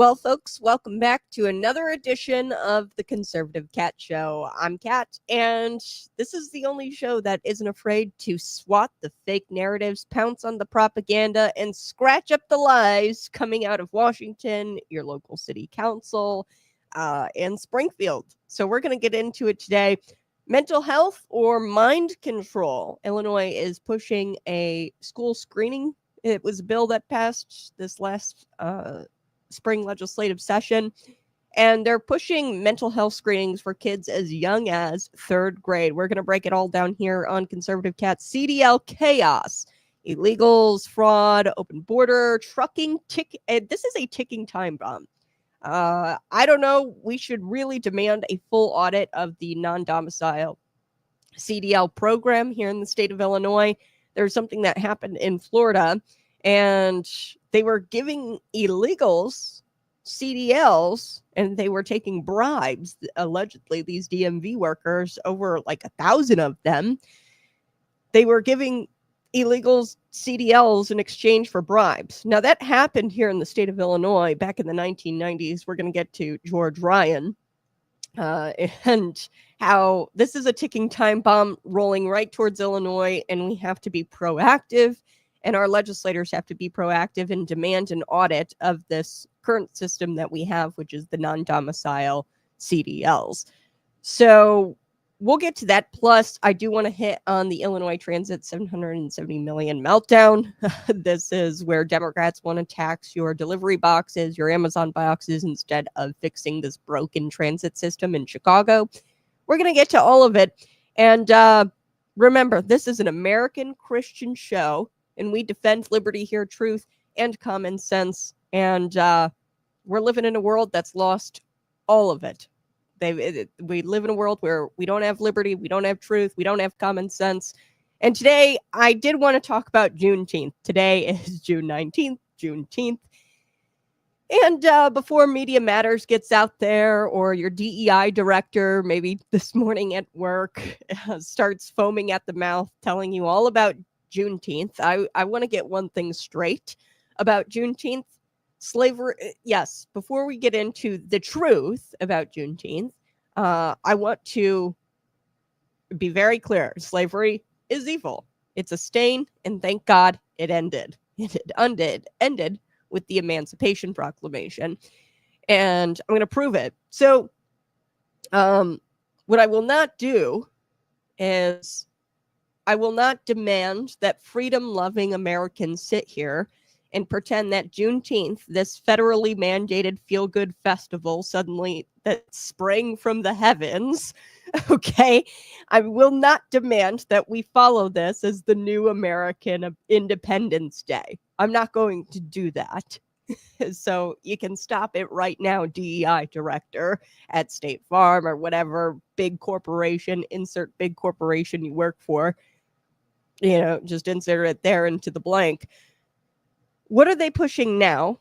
Well, folks, welcome back to another edition of the Conservative Cat Show. I'm Kat, and this is the only show that isn't afraid to swat the fake narratives, pounce on the propaganda, and scratch up the lies coming out of Washington, your local city council, and Springfield. So we're going to get into it today. Mental health or mind control? Illinois is pushing a school screening. It was a bill that passed this last spring legislative session, and they're pushing mental health screenings for kids as young as third grade. We're going to break it all down here on Conservative Cat. CDL chaos, illegals, fraud, open border, trucking, this is a ticking time bomb. I don't know. We should really demand a full audit of the non-domicile CDL program here in the state of Illinois. There's something that happened in Florida, and they were giving illegals CDLs, and they were taking bribes. Allegedly, these DMV workers, over like 1,000 of them, they were giving illegals CDLs in exchange for bribes. Now, that happened here in the state of Illinois back in the 1990s. We're going to get to George Ryan and how this is a ticking time bomb rolling right towards Illinois, and we have to be proactive, and our legislators have to be proactive and demand an audit of this current system that we have, which is the non-domicile CDLs. So we'll get to that. Plus, I do want to hit on the Illinois Transit $770 million meltdown. This is where Democrats want to tax your delivery boxes, your Amazon boxes, instead of fixing this broken transit system in Chicago. We're going to get to all of it. And remember, this is an American Christian show, and we defend liberty here, truth, and common sense. And we're living in a world that's lost all of it. We live in a world where we don't have liberty, we don't have truth, we don't have common sense. And today, I did want to talk about Juneteenth. Today is June 19th, Juneteenth. And before Media Matters gets out there, or your DEI director, maybe this morning at work, starts foaming at the mouth, telling you all about Juneteenth, I want to get one thing straight about Juneteenth. Slavery, yes, before we get into the truth about Juneteenth, I want to be very clear. Slavery is evil. It's a stain, and thank God it ended. It ended with the Emancipation Proclamation, and I'm going to prove it. So what I will not do is I will not demand that freedom-loving Americans sit here and pretend that Juneteenth, this federally mandated feel-good festival, suddenly that sprang from the heavens, okay? I will not demand that we follow this as the new American Independence Day. I'm not going to do that. So you can stop it right now, DEI director at State Farm or whatever big corporation, insert big corporation you work for. Just insert it there into the blank. What are they pushing now?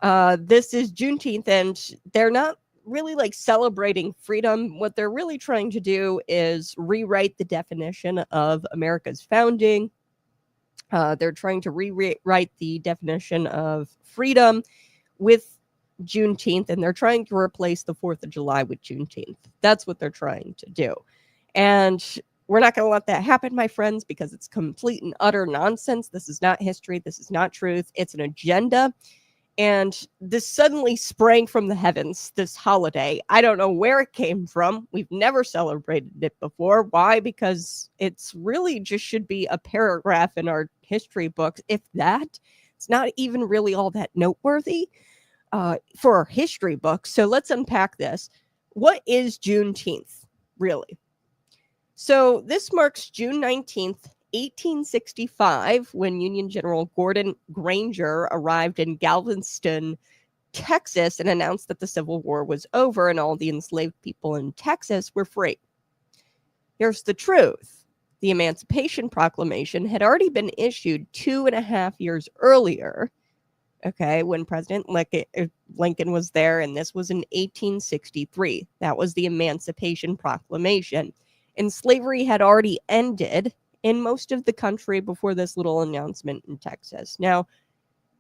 This is Juneteenth, and they're not really like celebrating freedom. What they're really trying to do is rewrite the definition of America's founding. They're trying to rewrite the definition of freedom with Juneteenth, and they're trying to replace the 4th of July with Juneteenth. That's what they're trying to do. And we're not going to let that happen, my friends, because it's complete and utter nonsense. This is not history. This is not truth. It's an agenda. And this suddenly sprang from the heavens, this holiday. I don't know where it came from. We've never celebrated it before. Why? Because it's really just should be a paragraph in our history books, if that. It's not even really all that noteworthy for our history books. So let's unpack this. What is Juneteenth, really? So this marks June 19th, 1865, when Union General Gordon Granger arrived in Galveston, Texas, and announced that the Civil War was over and all the enslaved people in Texas were free. Here's the truth. The Emancipation Proclamation had already been issued 2.5 years earlier, okay, when President Lincoln was there, and this was in 1863. That was the Emancipation Proclamation. And slavery had already ended in most of the country before this little announcement in Texas. Now,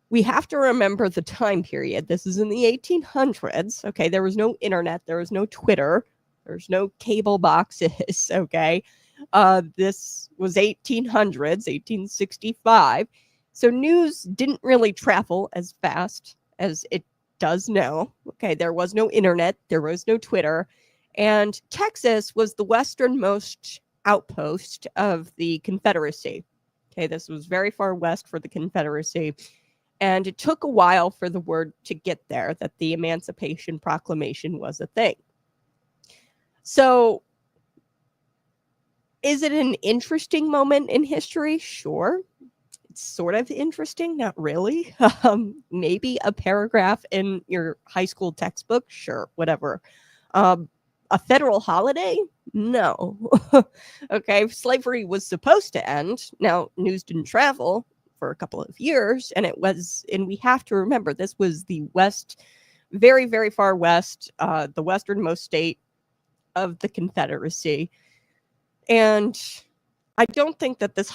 We have to remember the time period. This is in the 1800s. Okay, there was no internet, there was no Twitter, there's no cable boxes. Okay, this was 1800s, 1865. So news didn't really travel as fast as it does now. Okay, there was no internet, there was no Twitter, and Texas was the westernmost outpost of the Confederacy. Okay, this was very far west for the Confederacy. And it took a while for the word to get there that the Emancipation Proclamation was a thing. So, is it an interesting moment in history? Sure. It's sort of interesting, not really. Maybe a paragraph in your high school textbook? Sure, whatever. A federal holiday? No. Okay, slavery was supposed to end. Now, news didn't travel for a couple of years, and we have to remember this was the west, very, very far west, the westernmost state of the Confederacy. And I don't think that this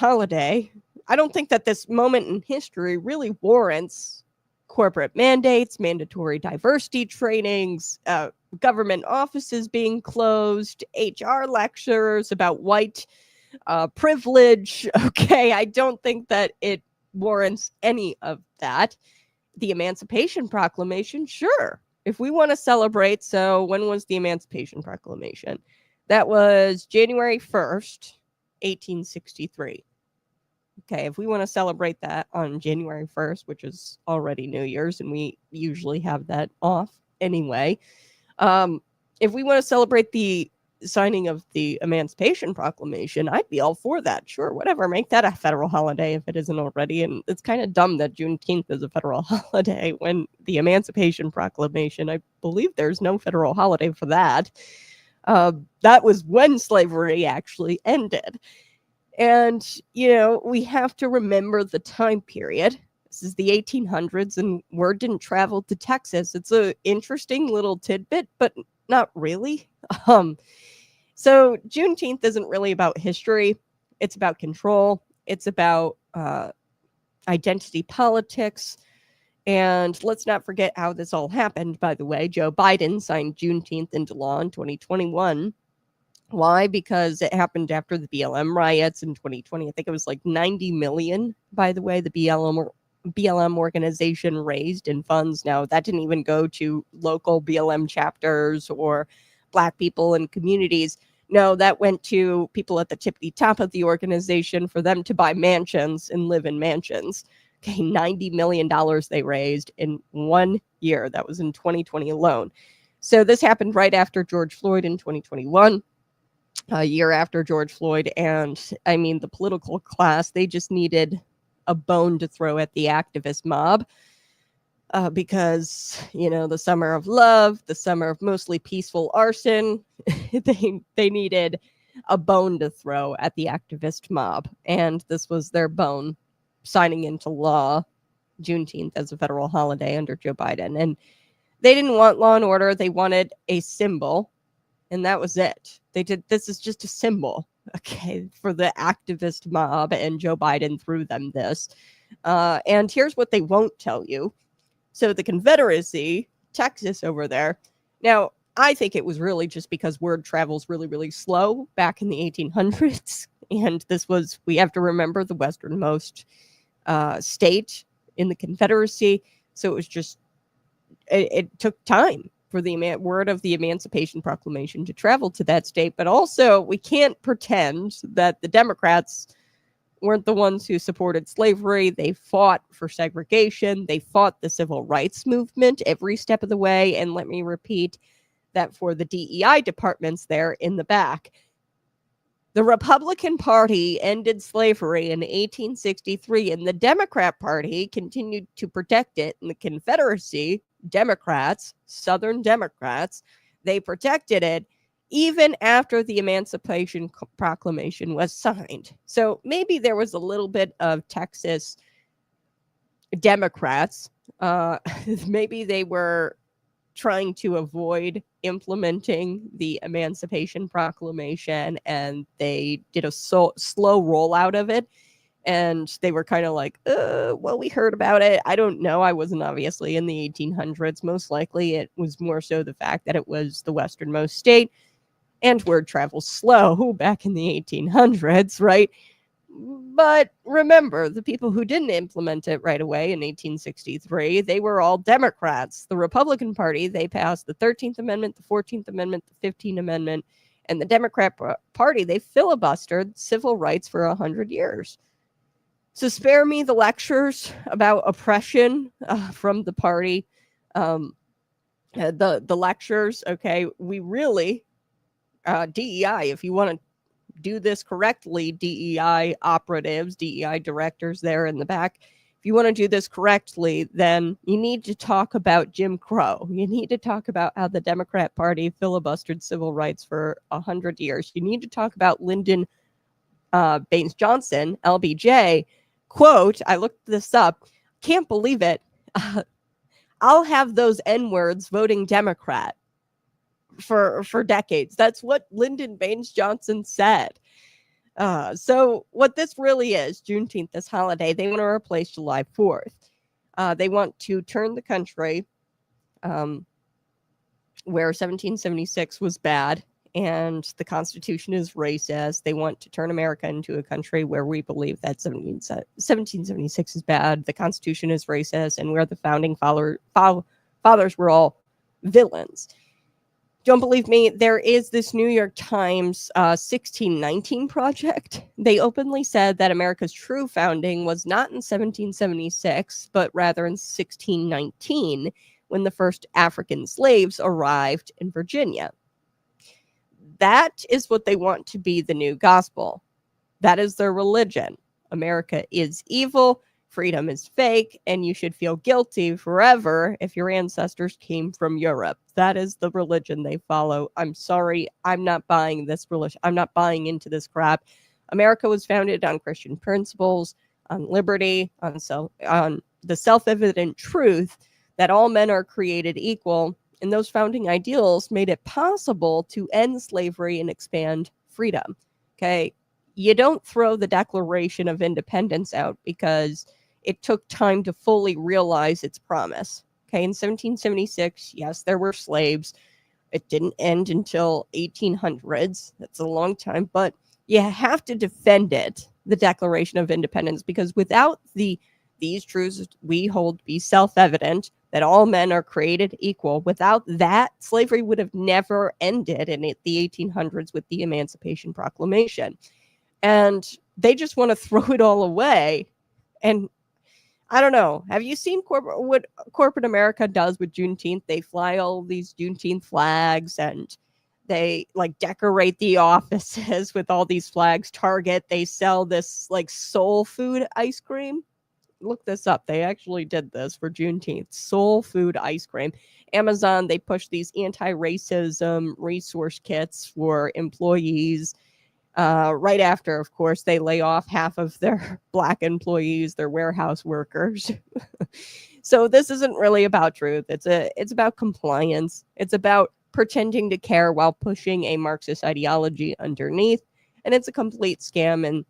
moment in history really warrants corporate mandates, mandatory diversity trainings, government offices being closed, HR lectures about white privilege. Okay, I don't think that it warrants any of that. The Emancipation Proclamation, sure. If we want to celebrate, so when was the Emancipation Proclamation? That was January 1st, 1863. Okay, if we want to celebrate that on January 1st, which is already New Year's, and we usually have that off anyway, if we want to celebrate the signing of the Emancipation Proclamation, I'd be all for that. Sure, whatever. Make that a federal holiday if it isn't already. And it's kind of dumb that Juneteenth is a federal holiday when the Emancipation Proclamation, I believe there's no federal holiday for that. That was when slavery actually ended. And, we have to remember the time period. This is the 1800s, and word didn't travel to Texas. It's an interesting little tidbit, but not really. So Juneteenth isn't really about history. It's about control. It's about identity politics. And let's not forget how this all happened, by the way. Joe Biden signed Juneteenth into law in 2021. Why? Because it happened after the BLM riots in 2020. I think it was like 90 million, by the way, the BLM organization raised in funds. Now, that didn't even go to local BLM chapters or Black people and communities. No, that went to people at the tippity top of the organization for them to buy mansions and live in mansions. Okay, $90 million they raised in 1 year. That was in 2020 alone. So this happened right after George Floyd in 2021. A year after George Floyd. And I mean, the political class, they just needed a bone to throw at the activist mob because, the summer of love, the summer of mostly peaceful arson, they needed a bone to throw at the activist mob. And this was their bone, signing into law Juneteenth as a federal holiday under Joe Biden. And they didn't want law and order. They wanted a symbol. And that was it. This is just a symbol, okay, for the activist mob, and Joe Biden threw them this. And here's what they won't tell you. So the Confederacy, Texas over there. Now, I think it was really just because word travels really, really slow back in the 1800s. And we have to remember, the westernmost state in the Confederacy. So it was just, it took time for the word of the Emancipation Proclamation to travel to that state. But also, we can't pretend that the Democrats weren't the ones who supported slavery. They fought for segregation. They fought the civil rights movement every step of the way. And let me repeat that for the DEI departments there in the back. The Republican Party ended slavery in 1863, and the Democrat Party continued to protect it. And the Confederacy Democrats, Southern Democrats, they protected it even after the Emancipation Proclamation was signed. So maybe there was a little bit of Texas Democrats. Maybe they were trying to avoid implementing the Emancipation Proclamation, and they did a slow rollout of it. And they were kind of like, well, we heard about it. I don't know. I wasn't obviously in the 1800s. Most likely it was more so the fact that it was the westernmost state and word travels slow back in the 1800s, right? But remember, the people who didn't implement it right away in 1863, they were all Democrats. The Republican Party, they passed the 13th Amendment, the 14th Amendment, the 15th Amendment, and the Democrat Party, they filibustered civil rights for 100 years. So spare me the lectures about oppression from the party. The lectures, okay, we really, DEI, if you want to do this correctly, DEI operatives, DEI directors there in the back, if you want to do this correctly, then you need to talk about Jim Crow. You need to talk about how the Democrat Party filibustered civil rights for 100 years. You need to talk about Lyndon Baines Johnson, LBJ. Quote, I looked this up, can't believe it. I'll have those N-words voting Democrat for decades. That's what Lyndon Baines Johnson said. So what this really is, Juneteenth, this holiday, they want to replace July 4th. They want to turn the country where 1776 was bad and the Constitution is racist. They want to turn America into a country where we believe that 1776 is bad, the Constitution is racist, and where the founding fathers were all villains. Don't believe me? There is this New York Times 1619 project. They openly said that America's true founding was not in 1776, but rather in 1619, when the first African slaves arrived in Virginia. That is what they want to be the new gospel. That is their religion. America is evil, freedom is fake, and you should feel guilty forever if your ancestors came from Europe. That is the religion they follow. I'm sorry, I'm not buying this religion. I'm not buying into this crap. America was founded on Christian principles, on liberty, on the self-evident truth that all men are created equal, and those founding ideals made it possible to end slavery and expand freedom. Okay, you don't throw the Declaration of Independence out because it took time to fully realize its promise. Okay, in 1776, yes, there were slaves. It didn't end until 1800s. That's a long time, but you have to defend it, the Declaration of Independence, because without these truths we hold to be self-evident, that all men are created equal. Without that, slavery would have never ended in the 1800s with the Emancipation Proclamation. And they just want to throw it all away. And I don't know. Have you seen what corporate America does with Juneteenth? They fly all these Juneteenth flags and they like decorate the offices with all these flags. Target, they sell this like soul food ice cream. Look this up. They actually did this for Juneteenth. Soul food ice cream. Amazon, they push these anti-racism resource kits for employees. Right after, of course, they lay off half of their Black employees, their warehouse workers. So this isn't really about truth. It's about compliance. It's about pretending to care while pushing a Marxist ideology underneath. And it's a complete scam. And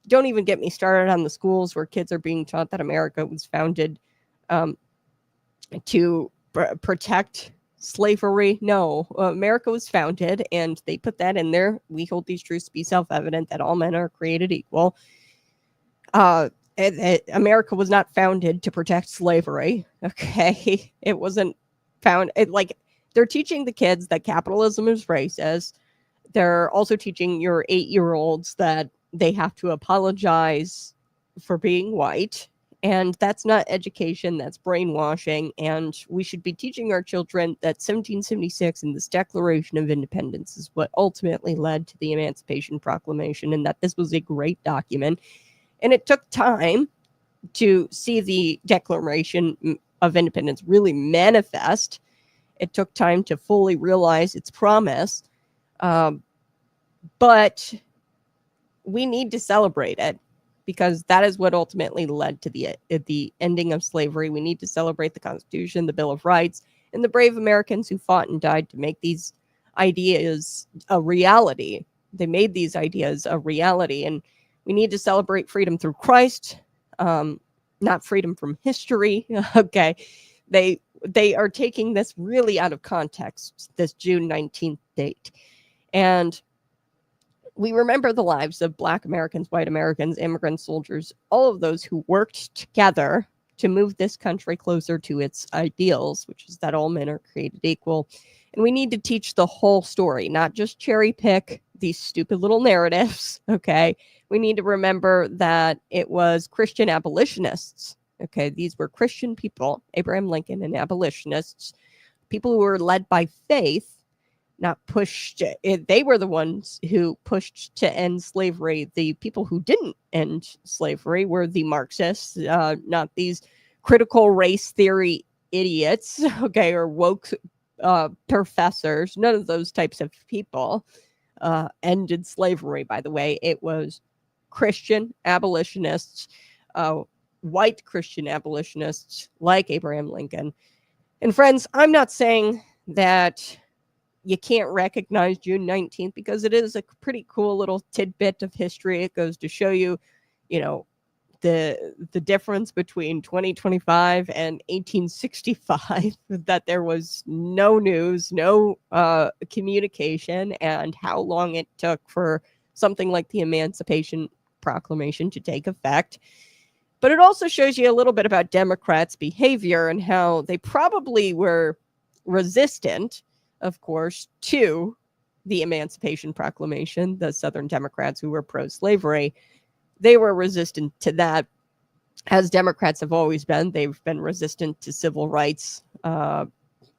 don't even get me started on the schools where kids are being taught that America was founded to protect slavery. No, America was founded, and they put that in there. We hold these truths to be self-evident, that all men are created equal. America was not founded to protect slavery. Okay, it wasn't like they're teaching the kids that capitalism is racist. They're also teaching your 8-year-olds that they have to apologize for being white. And that's not education, that's brainwashing. And we should be teaching our children that 1776 and this Declaration of Independence is what ultimately led to the Emancipation Proclamation, and that this was a great document. And it took time to see the Declaration of Independence really manifest. It took time to fully realize its promise. But we need to celebrate it, because that is what ultimately led to the ending of slavery. We need to celebrate the Constitution, the Bill of Rights, and the brave Americans who fought and died to make these ideas a reality. They made these ideas a reality. And We need to celebrate freedom through Christ, not freedom from history. Okay. They are taking this really out of context, this June 19th date. And we remember the lives of Black Americans, white Americans, immigrant soldiers, all of those who worked together to move this country closer to its ideals, which is that all men are created equal. And we need to teach the whole story, not just cherry pick these stupid little narratives, okay? We need to remember that it was Christian abolitionists, okay? These were Christian people, Abraham Lincoln and abolitionists, people who were led by faith, not pushed. They were the ones who pushed to end slavery. The people who didn't end slavery were the Marxists, not these critical race theory idiots, okay, or woke professors. None of those types of people ended slavery, by the way. It was Christian abolitionists, white Christian abolitionists like Abraham Lincoln. And friends, I'm not saying that you can't recognize June 19th because it is a pretty cool little tidbit of history. It goes to show you, the difference between 2025 and 1865, that there was no news, no communication, and how long it took for something like the Emancipation Proclamation to take effect. But it also shows you a little bit about Democrats' behavior and how they probably were resistant, of course, to the Emancipation Proclamation. The Southern Democrats who were pro-slavery, they were resistant to that, as Democrats have always been. They've been resistant to civil rights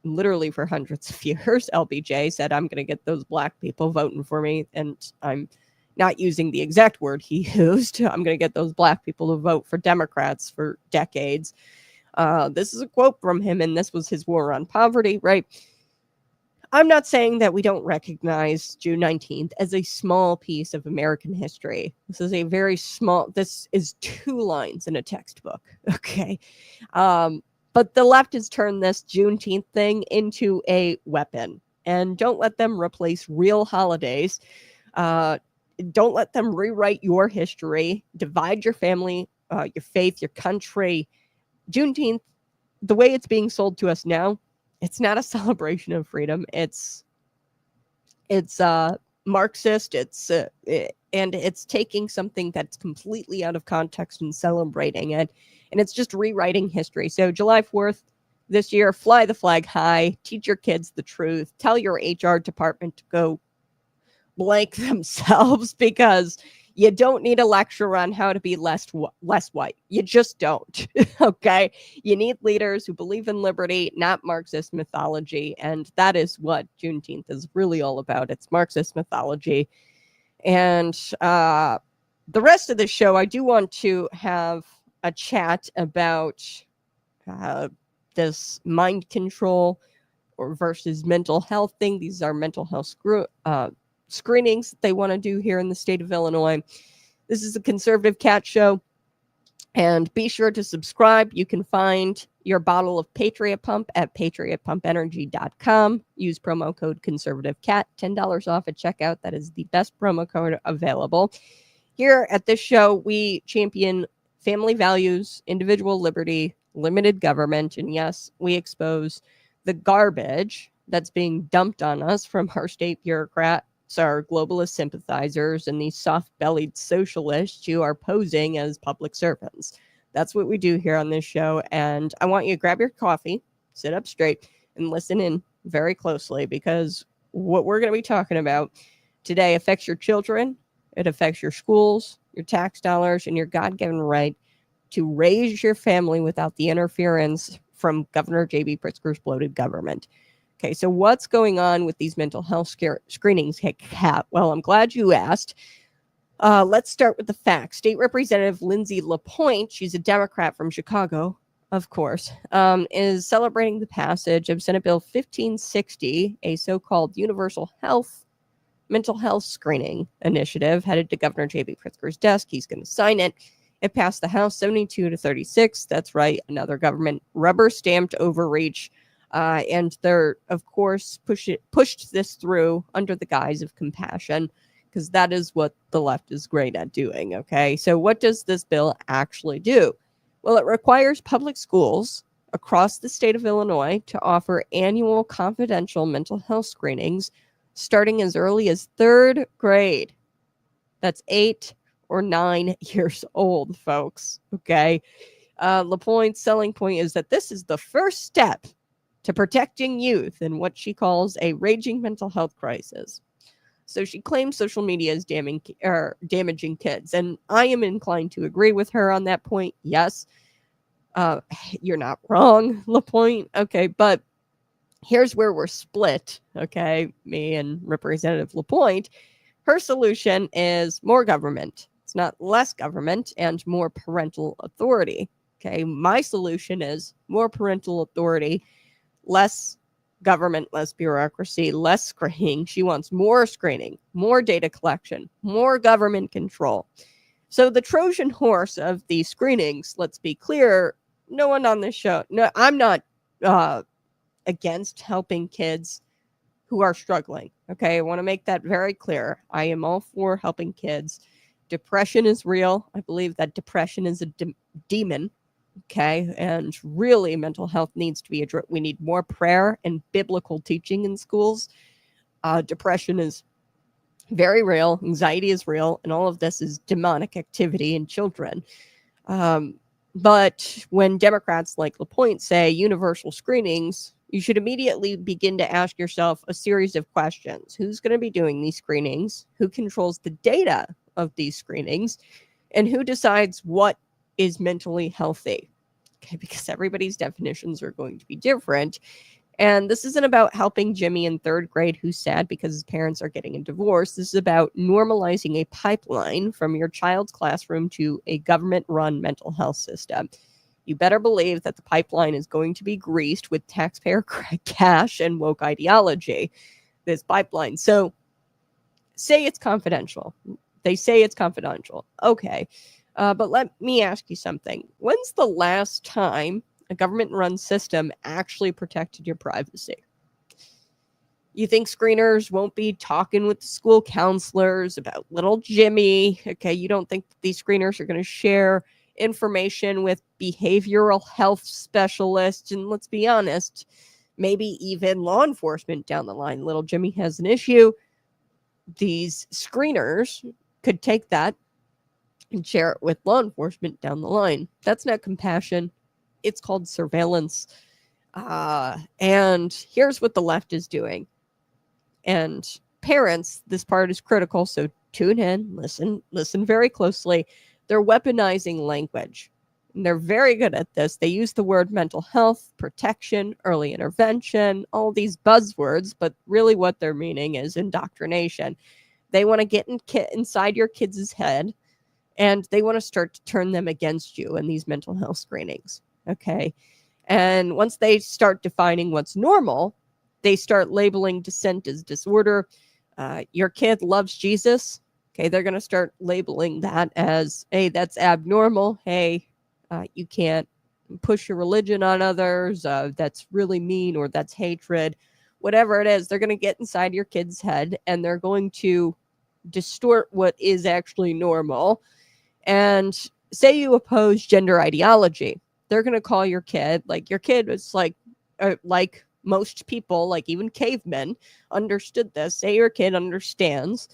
literally for hundreds of years. LBJ said, I'm going to get those Black people voting for me. And I'm not using the exact word he used. I'm going to get those Black people to vote for Democrats for decades. This is a quote from him, and this was his war on poverty, right? I'm not saying that we don't recognize June 19th as a small piece of American history. This is a very small, this is 2 lines in a textbook, okay? But the left has turned this Juneteenth thing into a weapon. And don't let them replace real holidays. Don't let them rewrite your history, divide your family, your faith, your country. Juneteenth, the way it's being sold to us now, it's not a celebration of freedom. It's Marxist. And it's taking something that's completely out of context and celebrating it, and it's just rewriting history. So July 4th this year, fly the flag high, teach your kids the truth, tell your HR department to go blank themselves, because you don't need a lecture on how to be less white. You just don't. Okay? You need leaders who believe in liberty, not Marxist mythology. And that is what Juneteenth is really all about. It's Marxist mythology. And the rest of the show, I do want to have a chat about this mind control versus mental health thing. These are mental health screenings that they want to do here in the state of Illinois. This is a Conservative Cat Show, and be sure to subscribe. You can find your bottle of Patriot Pump at patriotpumpenergy.com. Use promo code ConservativeCat, $10 off at checkout. That is the best promo code available. Here at this show, we champion family values, individual liberty, limited government, and yes, we expose the garbage that's being dumped on us from our state bureaucrats, our globalist sympathizers, and these soft-bellied socialists who are posing as public servants. That's what we do here on this show, and I want you to grab your coffee, sit up straight, and listen in very closely, because what we're going to be talking about today affects your children, it affects your schools, your tax dollars, and your God-given right to raise your family without the interference from Governor J.B. Pritzker's bloated government. Okay, so what's going on with these mental health screenings, Kat? Well, I'm glad you asked. Let's start with the facts. State Representative Lindsay LaPointe, she's a Democrat from Chicago, of course, is celebrating the passage of Senate Bill 1560, a so-called universal mental health screening initiative headed to Governor J.B. Pritzker's desk. He's going to sign it. It passed the House 72-36. That's right, another government rubber-stamped overreach. And they're, of course, pushed this through under the guise of compassion. because that is what the left is great at doing. Okay, so what does this bill actually do? Well, it requires public schools across the state of Illinois to offer annual confidential mental health screenings starting as early as third grade. That's 8 or 9 years old, folks. Okay. LaPointe's selling point is that this is the first step to protecting youth in what she calls a raging mental health crisis. So she claims social media is damaging kids, and I am inclined to agree with her on that point. Yes, you're not wrong, LaPointe. Okay, but here's where we're split. Okay, me and Representative LaPointe. Her solution is more government. It's not less government and more parental authority. Okay, my solution is more parental authority, less government, less bureaucracy, less screening. She wants more screening, more data collection, more government control. So the Trojan horse of these screenings, let's be clear, no one on this show, no, I'm not against helping kids who are struggling. Okay, I want to make that very clear. I am all for helping kids. Depression is real. I believe that depression is a demon. Okay, and really mental health needs to be addressed. We need more prayer and biblical teaching in schools. Depression is very real. Anxiety is real, and all of this is demonic activity in children. But when Democrats like LaPointe say universal screenings, you should immediately begin to ask yourself a series of questions. Who's going to be doing these screenings? Who controls the data of these screenings? And who decides what is mentally healthy? Okay, because everybody's definitions are going to be different. And this isn't about helping Jimmy in third grade who's sad because his parents are getting a divorce. This is about normalizing a pipeline from your child's classroom to a government-run mental health system. You better believe that the pipeline is going to be greased with taxpayer cash and woke ideology, this pipeline. So say it's confidential. They say it's confidential. Okay. But let me ask you something. When's the last time a government-run system actually protected your privacy? You think screeners won't be talking with the school counselors about little Jimmy? Okay, you don't think these screeners are going to share information with behavioral health specialists, and let's be honest, maybe even law enforcement down the line. Little Jimmy has an issue. These screeners could take that and share it with law enforcement down the line. That's not compassion. It's called surveillance. And here's what the left is doing. And parents, this part is critical, so tune in, listen very closely. They're weaponizing language. And they're very good at this. They use the word mental health, protection, early intervention, all these buzzwords, but really what they're meaning is indoctrination. They want to get inside your kids' head, and they want to start to turn them against you in these mental health screenings. Okay. And once they start defining what's normal, they start labeling dissent as disorder. Your kid loves Jesus. Okay. They're going to start labeling that as, hey, that's abnormal. Hey, you can't push your religion on others. That's really mean, or that's hatred. Whatever it is, they're going to get inside your kid's head, and they're going to distort what is actually normal. And say you oppose gender ideology, they're going to call your kid, like your kid is like most people, like even cavemen understood this. Say your kid understands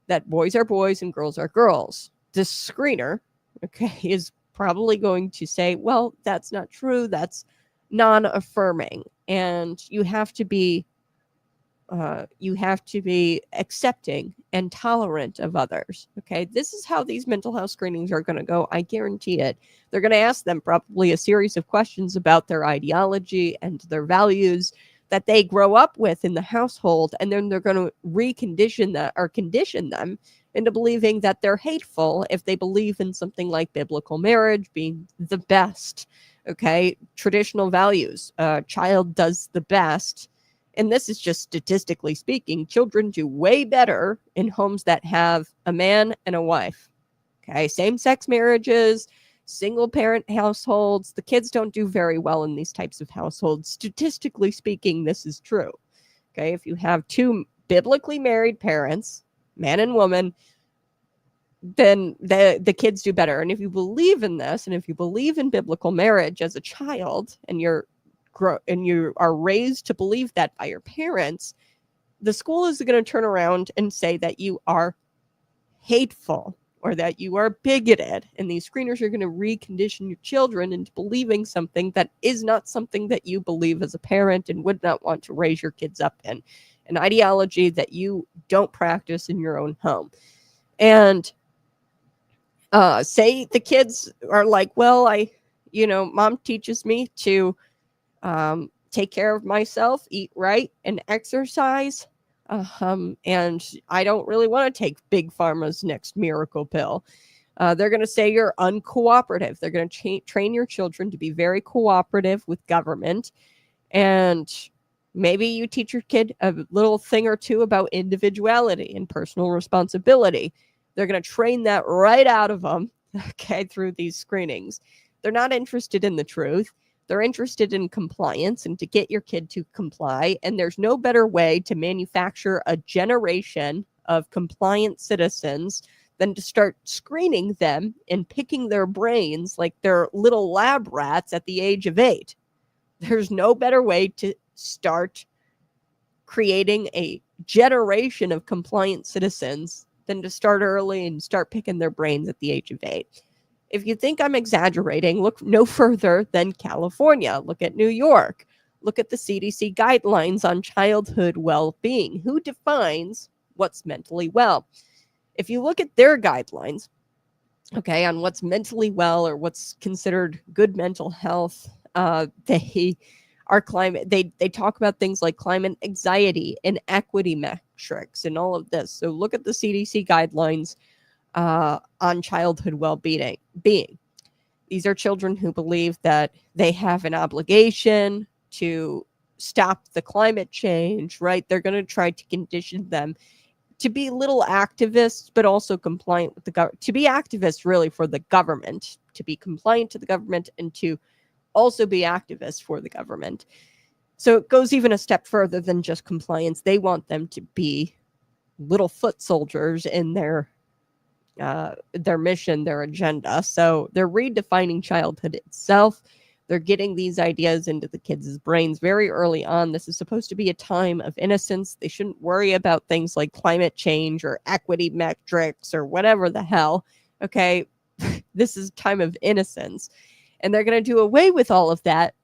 that boys are boys and girls are girls. This screener, okay, is probably going to say, well, that's not true. That's non-affirming. And you have to be accepting and tolerant of others. Okay, this is how these mental health screenings are going to go. I guarantee it. They're going to ask them probably a series of questions about their ideology and their values that they grow up with in the household, and then they're going to recondition that or condition them into believing that they're hateful if they believe in something like biblical marriage being the best. Okay, traditional values. Child does the best. And this is just statistically speaking, children do way better in homes that have a man and a wife. Okay, same-sex marriages, single-parent households. The kids don't do very well in these types of households. Statistically speaking, this is true. Okay, if you have two biblically married parents, man and woman, then the kids do better. And if you believe in this, and if you believe in biblical marriage as a child, and you are raised to believe that by your parents, the school is going to turn around and say that you are hateful or that you are bigoted. And these screeners are going to recondition your children into believing something that is not something that you believe as a parent and would not want to raise your kids up in, an ideology that you don't practice in your own home. And say the kids are like, well, mom teaches me to take care of myself, eat right, and exercise. And I don't really want to take Big Pharma's next miracle pill. They're going to say you're uncooperative. They're going to train your children to be very cooperative with government. And maybe you teach your kid a little thing or two about individuality and personal responsibility. They're going to train that right out of them, okay, through these screenings. They're not interested in the truth. They're interested in compliance and to get your kid to comply. And there's no better way to manufacture a generation of compliant citizens than to start screening them and picking their brains like they're little lab rats at the age of 8. There's no better way to start creating a generation of compliant citizens than to start early and start picking their brains at the age of 8. If you think I'm exaggerating, look no further than California. Look at New York. Look at the CDC guidelines on childhood well-being. Who defines what's mentally well? If you look at their guidelines, okay, on what's mentally well or what's considered good mental health, they talk about things like climate anxiety and equity metrics and all of this. So look at the CDC guidelines on childhood well-being. These are children who believe that they have an obligation to stop the climate change, right? They're going to try to condition them to be little activists, but also compliant with the government, to be activists really for the government, to be compliant to the government, and to also be activists for the government. So it goes even a step further than just compliance. They want them to be little foot soldiers in their mission, their agenda. So they're redefining childhood itself. They're getting these ideas into the kids' brains very early on. This is supposed to be a time of innocence. They shouldn't worry about things like climate change or equity metrics or whatever the hell. Okay, this is a time of innocence. And they're going to do away with all of that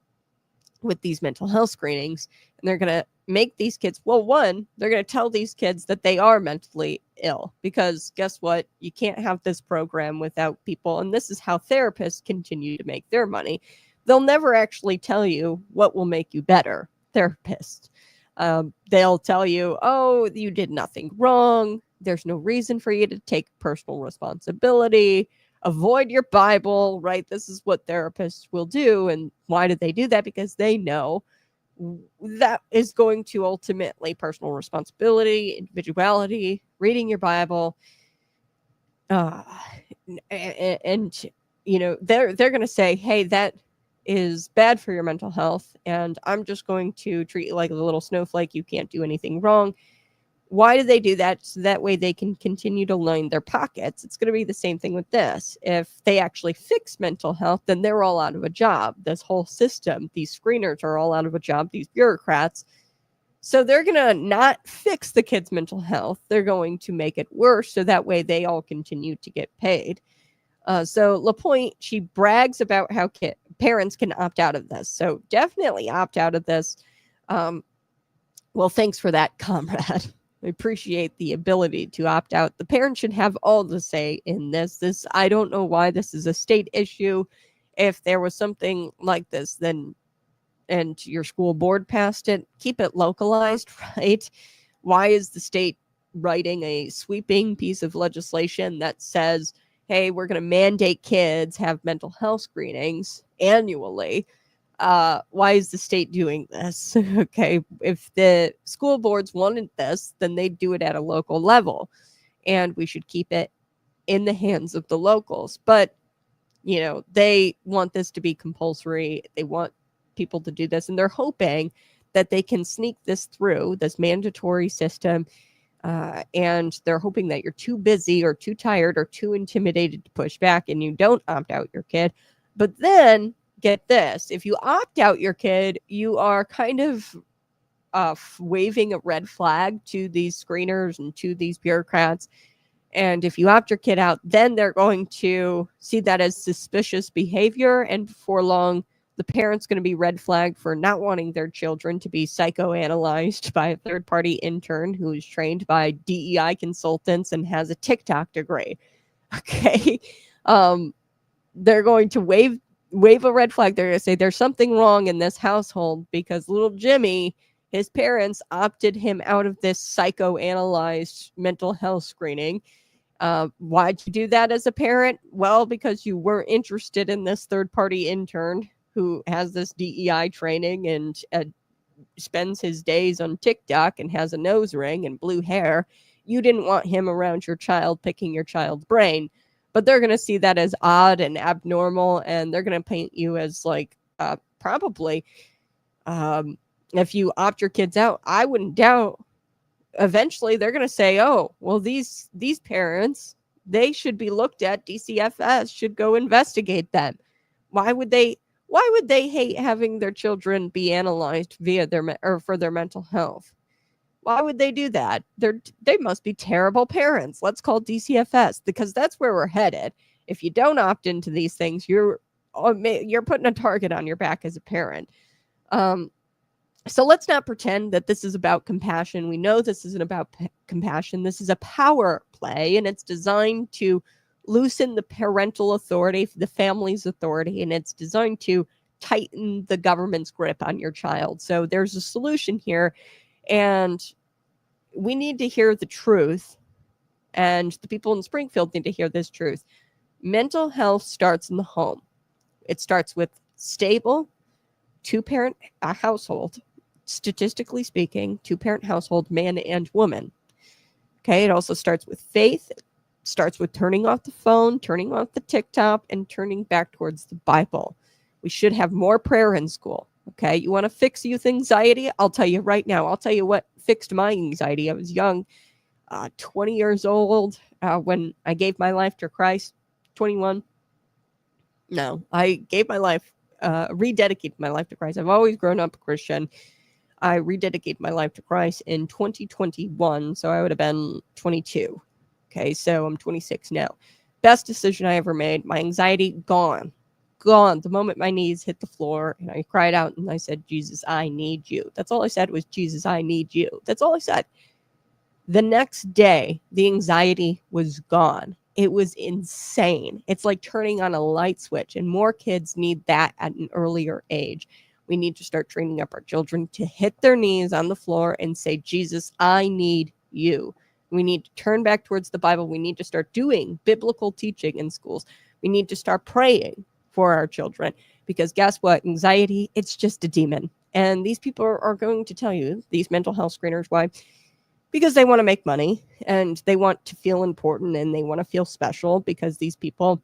with these mental health screenings. And they're going to make these kids, well, one, they're going to tell these kids that they are mentally ill, because guess what? You can't have this program without people. And this is how therapists continue to make their money. They'll never actually tell you what will make you better, therapists. They'll tell you, oh, you did nothing wrong. There's no reason for you to take personal responsibility. Avoid your Bible, right? This is what therapists will do. And why do they do that? Because they know that is going to ultimately personal responsibility, individuality, reading your Bible, and you know, they're going to say, hey, that is bad for your mental health, and I'm just going to treat you like a little snowflake. You can't do anything wrong. Why do they do that? So that way they can continue to line their pockets. It's going to be the same thing with this. If they actually fix mental health, then they're all out of a job. This whole system, these screeners are all out of a job, these bureaucrats. So they're going to not fix the kids' mental health. They're going to make it worse, so that way they all continue to get paid. So LaPointe, she brags about how parents can opt out of this. So definitely opt out of this. Well, thanks for that, comrade. I appreciate the ability to opt out. The parents should have all the say in this. I don't know why this is a state issue. If there was something like this, then, and your school board passed it, keep it localized, right? Why is the state writing a sweeping piece of legislation that says, hey, we're going to mandate kids have mental health screenings annually? Why is the state doing this? Okay, if the school boards wanted this, then they'd do it at a local level, and we should keep it in the hands of the locals. But, you know, they want this to be compulsory. They want people to do this, and they're hoping that they can sneak this through, this mandatory system, and they're hoping that you're too busy or too tired or too intimidated to push back and you don't opt out your kid. But then get this, if you opt out your kid, you are kind of waving a red flag to these screeners and to these bureaucrats. And if you opt your kid out, then they're going to see that as suspicious behavior. And before long, the parent's going to be red flagged for not wanting their children to be psychoanalyzed by a third-party intern who is trained by DEI consultants and has a TikTok degree. Okay. They're going to wave a red flag. They're going to say there's something wrong in this household because little Jimmy, his parents opted him out of this psychoanalyzed mental health screening. Why'd you do that as a parent? Well, because you weren't interested in this third-party intern who has this DEI training and spends his days on TikTok and has a nose ring and blue hair. You didn't want him around your child picking your child's brain. But they're going to see that as odd and abnormal, and they're going to paint you as like probably if you opt your kids out, I wouldn't doubt eventually they're going to say, oh, well, these parents, they should be looked at. DCFS should go investigate them. Why would they hate having their children be analyzed via for their mental health? Why would they do that? They must be terrible parents. Let's call DCFS, because that's where we're headed. If you don't opt into these things, you're putting a target on your back as a parent. So let's not pretend that this is about compassion. We know this isn't about compassion. This is a power play, and it's designed to loosen the parental authority, the family's authority, and it's designed to tighten the government's grip on your child. So there's a solution here, and we need to hear the truth, and the people in Springfield need to hear this truth. Mental health starts in the home. It starts with stable two-parent household. Statistically speaking, two-parent household, man and woman. Okay, it also starts with faith. It starts with turning off the phone, turning off the TikTok, and turning back towards the Bible. We should have more prayer in school. Okay, you want to fix youth anxiety? I'll tell you right now. I'll tell you what fixed my anxiety. I was young, 20 years old when I gave my life to Christ. 21. No, I gave my life, rededicated my life to Christ. I've always grown up a Christian. I rededicated my life to Christ in 2021, so I would have been 22. Okay, so I'm 26 now. Best decision I ever made. My anxiety, gone. The moment my knees hit the floor, and I cried out and I said, Jesus, I need you. That's all I said was, Jesus, I need you. That's all I said. The next day, the anxiety was gone. It was insane. It's like turning on a light switch, and more kids need that at an earlier age. We need to start training up our children to hit their knees on the floor and say, Jesus, I need you. We need to turn back towards the Bible. We need to start doing biblical teaching in schools. We need to start praying for our children, because guess what? Anxiety, it's just a demon. And these people are going to tell you, these mental health screeners, why? Because they want to make money and they want to feel important and they want to feel special, because these people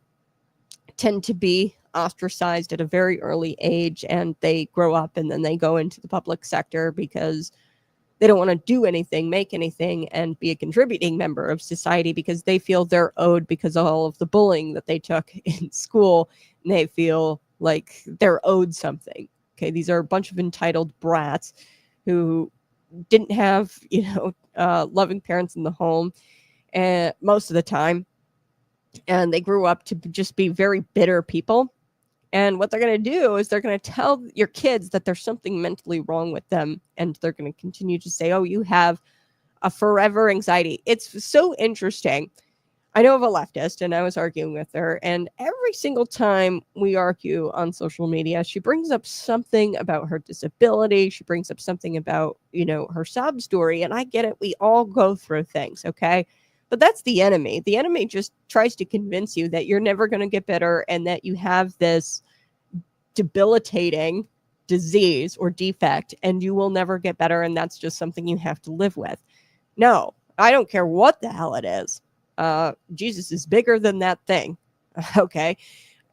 tend to be ostracized at a very early age, and they grow up and then they go into the public sector because they don't want to do anything, make anything, and be a contributing member of society, because they feel they're owed because of all of the bullying that they took in school, and they feel like they're owed something. Okay, these are a bunch of entitled brats who didn't have, loving parents in the home, and most of the time, and they grew up to just be very bitter people. And what they're going to do is they're going to tell your kids that there's something mentally wrong with them. And they're going to continue to say, oh, you have a forever anxiety. It's so interesting. I know of a leftist, and I was arguing with her. And every single time we argue on social media, she brings up something about her disability. She brings up something about, her sob story. And I get it. We all go through things. Okay. But that's the enemy. The enemy just tries to convince you that you're never going to get better and that you have this debilitating disease or defect and you will never get better, and that's just something you have to live with. No, I don't care what the hell it is. Jesus is bigger than that thing. Okay.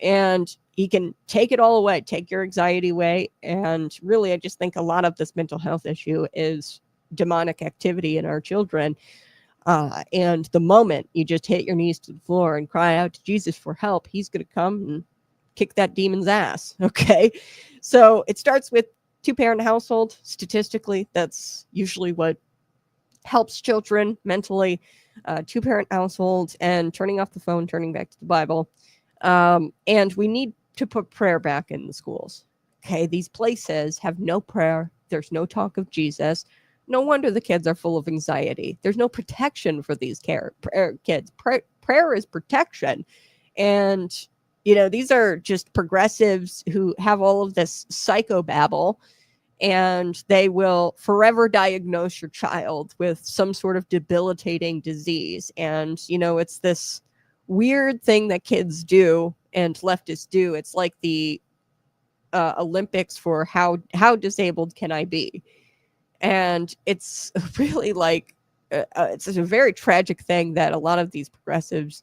And he can take it all away, take your anxiety away. And really, I just think a lot of this mental health issue is demonic activity in our children. And the moment you just hit your knees to the floor and cry out to Jesus for help, he's going to come and kick that demon's ass. Okay. So it starts with 2-parent household. Statistically, that's usually what helps children mentally. 2-parent household, and turning off the phone, turning back to the Bible. And we need to put prayer back in the schools. Okay. These places have no prayer. There's no talk of Jesus. No wonder the kids are full of anxiety. There's no protection for these kids. Prayer is protection. And, these are just progressives who have all of this psychobabble, and they will forever diagnose your child with some sort of debilitating disease. And, it's this weird thing that kids do and leftists do. It's like the Olympics for how disabled can I be? And it's really like, it's a very tragic thing that a lot of these progressives,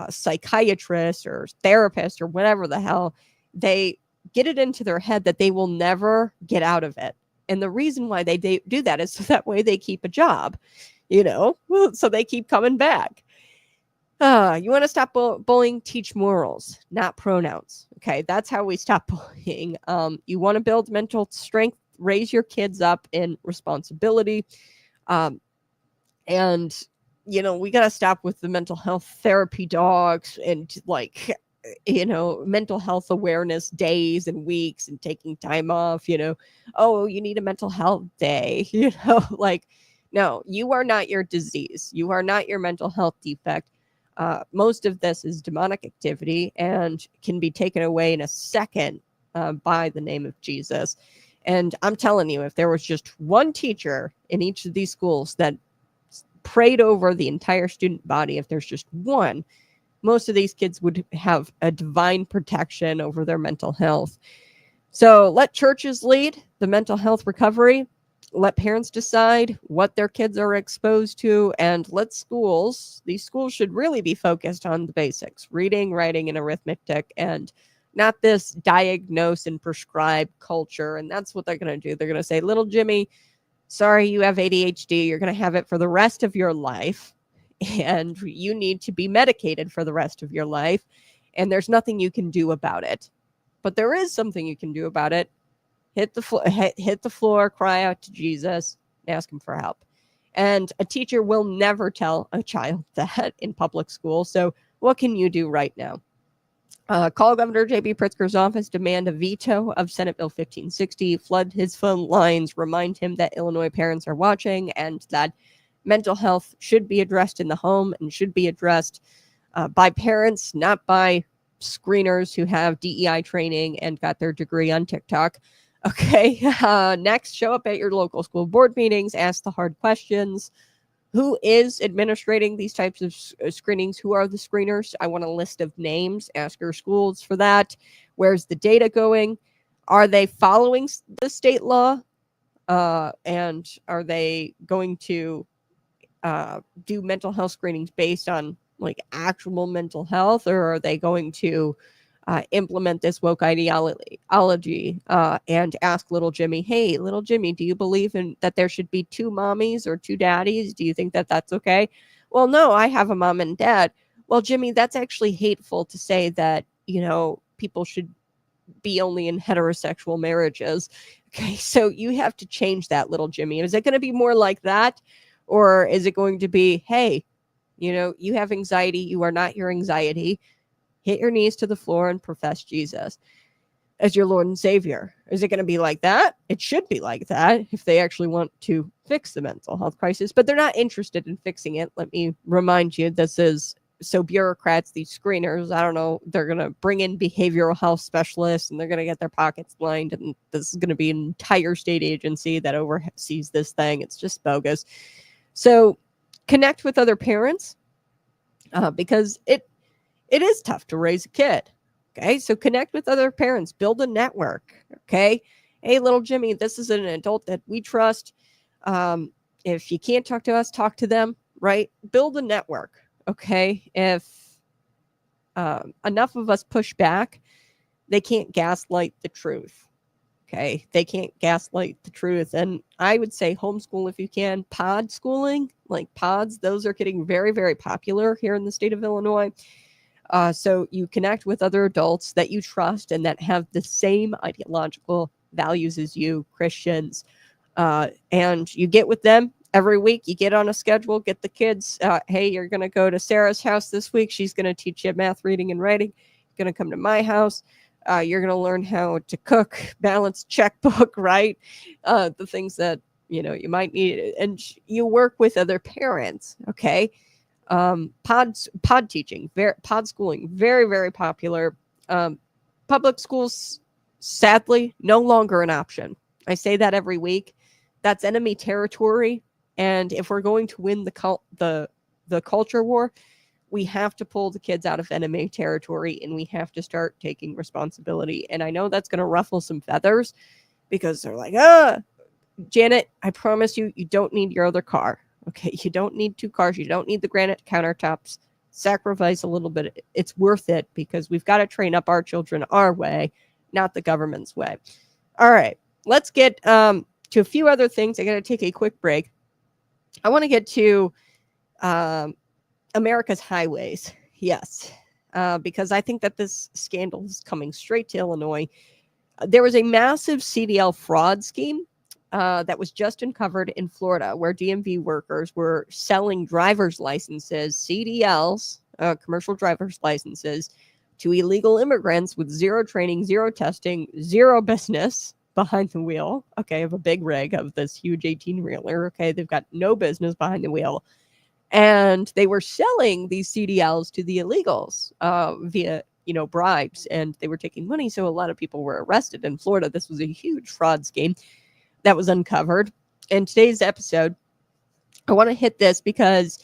psychiatrists or therapists or whatever the hell, they get it into their head that they will never get out of it. And the reason why they do that is so that way they keep a job, so they keep coming back. You want to stop bullying? Teach morals, not pronouns. Okay, that's how we stop bullying. You want to build mental strength? Raise your kids up in responsibility. And, we got to stop with the mental health therapy dogs and mental health awareness days and weeks and taking time off, oh, you need a mental health day, no, you are not your disease. You are not your mental health defect. Most of this is demonic activity and can be taken away in a second by the name of Jesus. And I'm telling you, if there was just one teacher in each of these schools that prayed over the entire student body, if there's just one, most of these kids would have a divine protection over their mental health. So let churches lead the mental health recovery. Let parents decide what their kids are exposed to, and let these schools should really be focused on the basics: reading, writing, and arithmetic, and not this diagnose and prescribe culture. And that's what they're going to do. They're going to say, little Jimmy, sorry, you have ADHD. You're going to have it for the rest of your life, and you need to be medicated for the rest of your life. And there's nothing you can do about it. But there is something you can do about it. Hit the floor, cry out to Jesus, ask him for help. And a teacher will never tell a child that in public school. So what can you do right now? Call Governor J.B. Pritzker's office, demand a veto of Senate Bill 1560, flood his phone lines, remind him that Illinois parents are watching and that mental health should be addressed in the home and should be addressed by parents, not by screeners who have DEI training and got their degree on TikTok. Okay. Next, show up at your local school board meetings, ask the hard questions. Who is administrating these types of screenings? Who are the screeners? I want a list of names. Ask your schools for that. Where's the data going? Are they following the state law? And are they going to do mental health screenings based on actual mental health, or are they going to implement this woke ideology and ask little Jimmy, hey, little Jimmy, do you believe in that there should be 2 mommies or 2 daddies? Do you think that that's okay? Well, no, I have a mom and dad. Well, Jimmy, that's actually hateful to say that, people should be only in heterosexual marriages. Okay, so you have to change that, little Jimmy. Is it going to be more like that? Or is it going to be, hey, you have anxiety. You are not your anxiety. Hit your knees to the floor and profess Jesus as your Lord and Savior. Is it going to be like that? It should be like that if they actually want to fix the mental health crisis, but they're not interested in fixing it. Let me remind you, this is so bureaucrats, these screeners, I don't know, they're going to bring in behavioral health specialists and they're going to get their pockets lined. And this is going to be an entire state agency that oversees this thing. It's just bogus. So connect with other parents because it is tough to raise a kid. Okay. So connect with other parents, build a network. Okay. Hey, little Jimmy, this is an adult that we trust. If you can't talk to us, talk to them, right? Build a network. Okay. If enough of us push back, they can't gaslight the truth. Okay, they can't gaslight the truth. And I would say homeschool if you can. Pod schooling, like pods, those are getting very, very popular here in the state of Illinois. So you connect with other adults that you trust and that have the same ideological values as you, Christians. And you get with them every week. You get on a schedule, get the kids. Hey, you're going to go to Sarah's house this week. She's going to teach you math, reading, and writing. You're going to come to my house. You're going to learn how to cook, balance checkbook, right? The things that, you might need. And you work with other parents, okay? Pod teaching, pod schooling, very, very popular. Public schools, sadly, no longer an option. I say that every week. That's enemy territory. And if we're going to win the culture war, we have to pull the kids out of enemy territory and we have to start taking responsibility. And I know that's going to ruffle some feathers because they're like, Janet, I promise you, you don't need your other car. Okay, you don't need 2 cars. You don't need the granite countertops. Sacrifice a little bit. It's worth it because we've got to train up our children our way, not the government's way. All right, let's get to a few other things. I got to take a quick break. I want to get to America's highways. Yes, because I think that this scandal is coming straight to Illinois. There was a massive CDL fraud scheme that was just uncovered in Florida, where DMV workers were selling driver's licenses, CDLs, commercial driver's licenses, to illegal immigrants with zero training, zero testing, zero business behind the wheel, okay, of a big rig of this huge 18-wheeler, okay? They've got no business behind the wheel. And they were selling these CDLs to the illegals via, bribes, and they were taking money. So a lot of people were arrested in Florida. This was a huge fraud scheme that was uncovered. In today's episode, I want to hit this because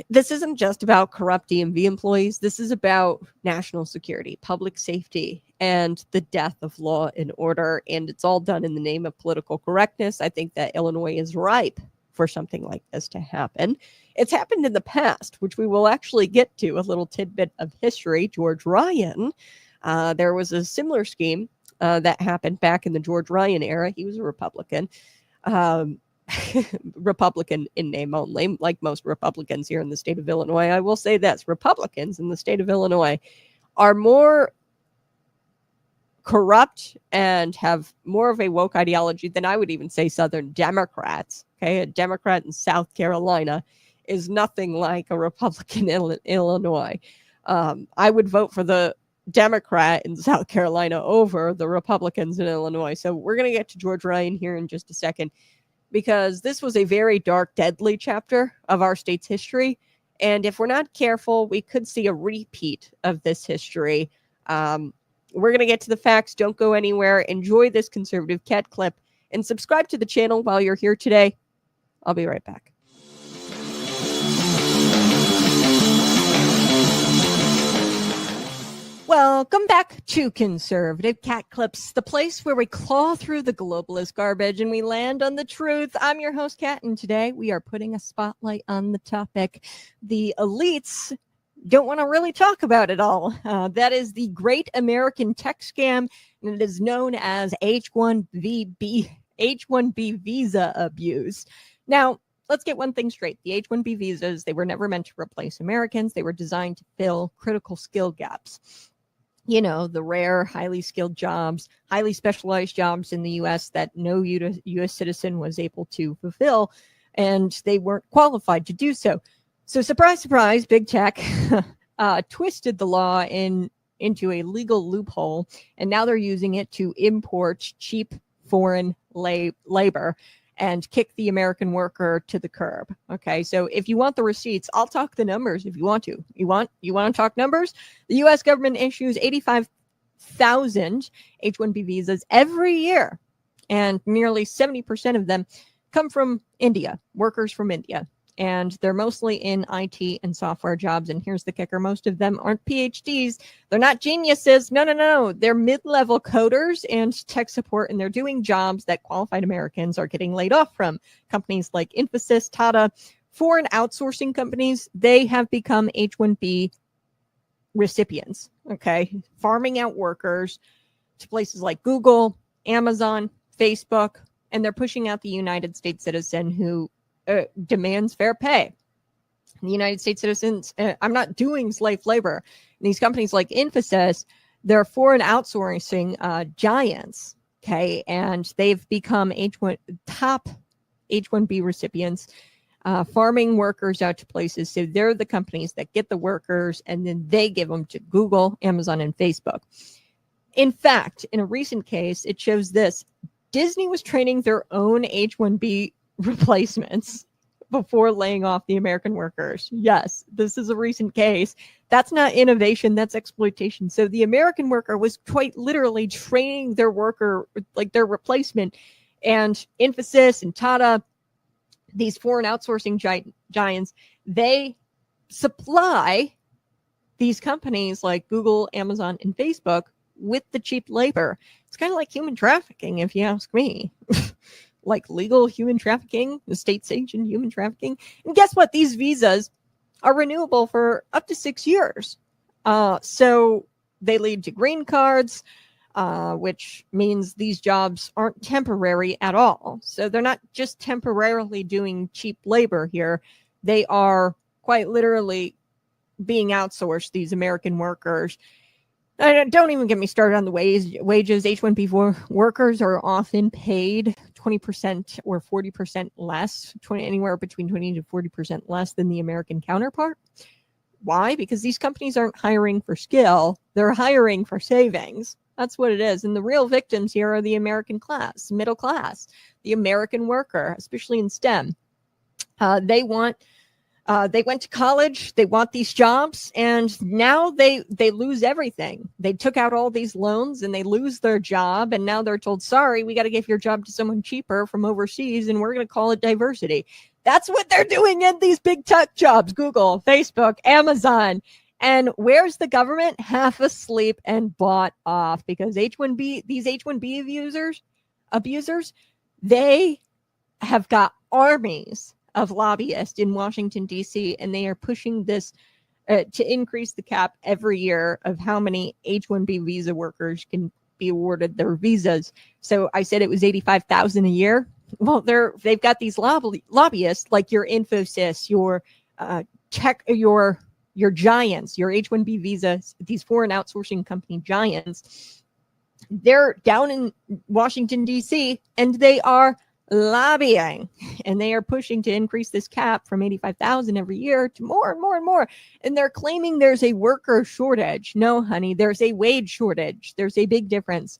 this isn't just about corrupt DMV employees. This is about national security, public safety, and the death of law and order. And it's all done in the name of political correctness. I think that Illinois is ripe for something like this to happen. It's happened in the past, which we will actually get to. A little tidbit of history. George Ryan, there was a similar scheme that happened back in the George Ryan era. He was a Republican. Republican in name only, like most Republicans here in the state of Illinois. I will say this: Republicans in the state of Illinois are more corrupt and have more of a woke ideology than I would even say Southern Democrats. Okay, a Democrat in South Carolina is nothing like a Republican in Illinois. I would vote for the Democrat in South Carolina over the Republicans in Illinois. So we're going to get to George Ryan here in just a second, because this was a very dark, deadly chapter of our state's history. And if we're not careful, we could see a repeat of this history. We're going to get to the facts. Don't go anywhere. Enjoy this conservative cat clip and subscribe to the channel while you're here today. I'll be right back. Welcome back to Conservative Cat Clips, the place where we claw through the globalist garbage and we land on the truth. I'm your host, Kat, and today we are putting a spotlight on the topic the elites don't want to really talk about it all. That is the Great American Tech Scam, and it is known as H-1B visa abuse. Now, let's get one thing straight. The H-1B visas, they were never meant to replace Americans. They were designed to fill critical skill gaps. The rare, highly skilled jobs, highly specialized jobs in the U.S. that no U.S. citizen was able to fulfill, and they weren't qualified to do so. So surprise, surprise, big tech twisted the law into a legal loophole, and now they're using it to import cheap foreign labor and kick the American worker to the curb. Okay, so if you want the receipts, I'll talk the numbers if you want to. You want to talk numbers? The U.S. government issues 85,000 H-1B visas every year, and nearly 70% of them come from India, workers from India. And they're mostly in IT and software jobs. And here's the kicker. Most of them aren't PhDs. They're not geniuses. No. They're mid-level coders and tech support, and they're doing jobs that qualified Americans are getting laid off from. Companies like Infosys, Tata, foreign outsourcing companies, they have become H-1B recipients, okay? Farming out workers to places like Google, Amazon, Facebook, and they're pushing out the United States citizen who demands fair pay. The United States citizens, I'm not doing slave labor. And these companies like Infosys, they're foreign outsourcing giants, okay? And they've become top H-1B recipients, farming workers out to places. So they're the companies that get the workers, and then they give them to Google, Amazon, and Facebook. In fact, in a recent case, it shows this. Disney was training their own H-1B replacements before laying off the American workers. Yes, this is a recent case. That's not innovation, that's exploitation. So the American worker was quite literally training their worker, like their replacement. And Infosys and Tata, these foreign outsourcing giants, they supply these companies like Google, Amazon, and Facebook with the cheap labor. It's kind of like human trafficking, if you ask me. Like legal human trafficking, the state-sanctioned human trafficking. And guess what? These visas are renewable for up to 6 years. So they lead to green cards, which means these jobs aren't temporary at all. So they're not just temporarily doing cheap labor here. They are quite literally being outsourced, these American workers. Don't even get me started on the wages. H-1B workers are often paid 20% or 40% less, anywhere between 20 to 40% less than the American counterpart. Why? Because these companies aren't hiring for skill. They're hiring for savings. That's what it is. And the real victims here are the American class, middle class, the American worker, especially in STEM. They went to college, they want these jobs, and now they lose everything. They took out all these loans and they lose their job, and now they're told, sorry, we got to give your job to someone cheaper from overseas, and we're going to call it diversity. That's what they're doing in these big tech jobs, Google, Facebook, Amazon. And where's the government? Half asleep and bought off, because these H-1B abusers, they have got armies of lobbyists in Washington, D.C., and they are pushing this to increase the cap every year of how many H-1B visa workers can be awarded their visas. So I said it was 85,000 a year. Well, they've got these lobbyists like your Infosys, your your giants, your H-1B visas, these foreign outsourcing company giants. They're down in Washington, D.C., and they are lobbying, and they are pushing to increase this cap from 85,000 every year to more and more and more. And they're claiming there's a worker shortage. No, honey, there's a wage shortage. There's a big difference.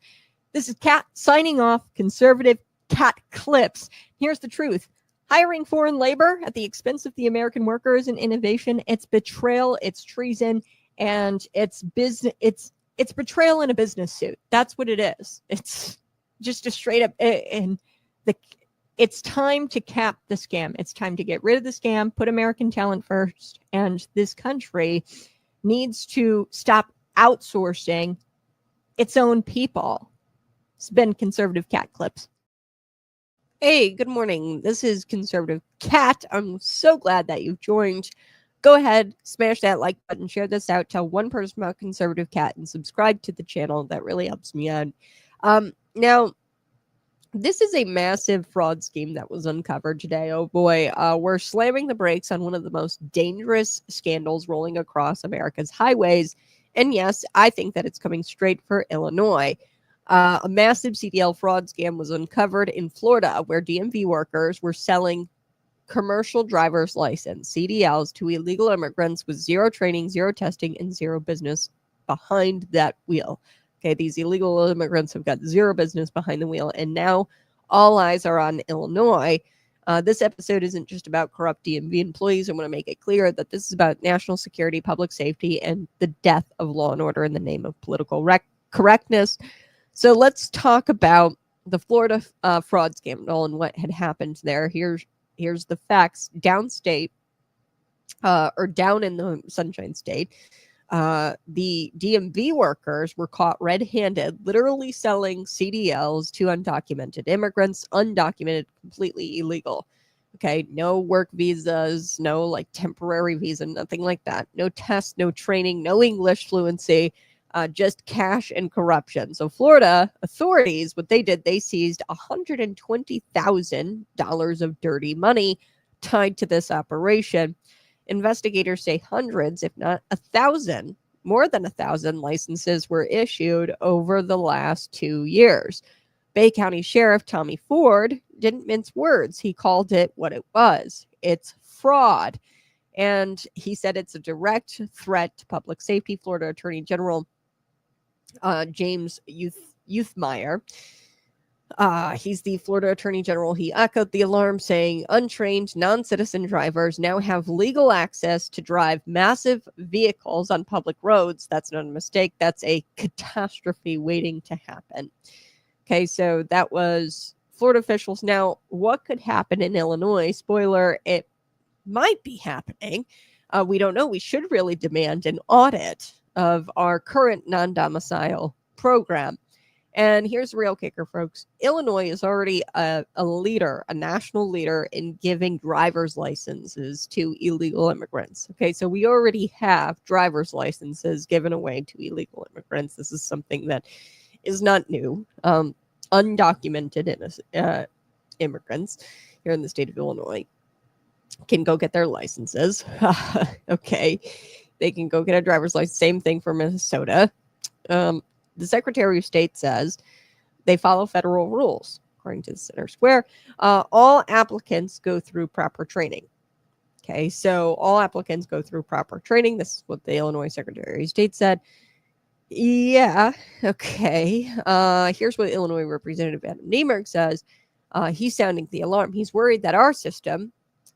This is Kat signing off, conservative Kat Clips. Here's the truth. Hiring foreign labor at the expense of the American workers and innovation, it's betrayal, it's treason, and it's business. It's betrayal in a business suit. That's what it is. It's just a straight up it's time to cap the scam. It's time to get rid of the scam, put American talent first, and this country needs to stop outsourcing its own people. It's been Conservative Kat Clips. Hey, good morning. This is Conservative Kat. I'm so glad that you've joined. Go ahead, smash that like button, share this out, tell one person about Conservative Kat, and subscribe to the channel. That really helps me out. Now, this is a massive fraud scheme that was uncovered today. Oh boy, we're slamming the brakes on one of the most dangerous scandals rolling across America's highways. And yes, I think that it's coming straight for Illinois. A massive CDL fraud scam was uncovered in Florida, where DMV workers were selling commercial driver's license, CDLs, to illegal immigrants with zero training, zero testing, and zero business behind that wheel. Okay, these illegal immigrants have got zero business behind the wheel, and now all eyes are on Illinois. This episode isn't just about corrupt DMV employees. I want to make it clear that this is about national security, public safety, and the death of law and order in the name of political correctness. So let's talk about the Florida fraud scandal and what had happened there. Here's the facts. Downstate, or down in the Sunshine State, the DMV workers were caught red-handed, literally selling CDLs to undocumented immigrants, undocumented, completely illegal. Okay, no work visas, no like temporary visa, nothing like that. No test, no training, no English fluency. just cash and corruption. So Florida authorities, what they did, they seized $120,000 of dirty money tied to this operation. Investigators say hundreds, if not 1,000, more than 1,000 licenses were issued over the last 2 years. Bay County Sheriff Tommy Ford didn't mince words. He called it what it was. It's fraud. And he said it's a direct threat to public safety. Florida Attorney General James Youthmeyer, he's the Florida Attorney General. He echoed the alarm, saying untrained non-citizen drivers now have legal access to drive massive vehicles on public roads. That's not a mistake. That's a catastrophe waiting to happen. Okay, so that was Florida officials. Now, what could happen in Illinois? Spoiler, it might be happening. We don't know. We should really demand an audit of our current non-domicile program. And here's the real kicker, folks. Illinois is already a leader, a national leader in giving driver's licenses to illegal immigrants. Okay, so we already have driver's licenses given away to illegal immigrants. This is something that is not new. Undocumented immigrants here in the state of Illinois can go get their licenses. Okay, they can go get a driver's license. Same thing for Minnesota. The Secretary of State says they follow federal rules, according to the Center Square. All applicants go through proper training. Okay, so all applicants go through proper training. This is what the Illinois Secretary of State said. Yeah, okay. Here's what Illinois Representative Adam Niemerg says. He's sounding the alarm. He's worried that our system,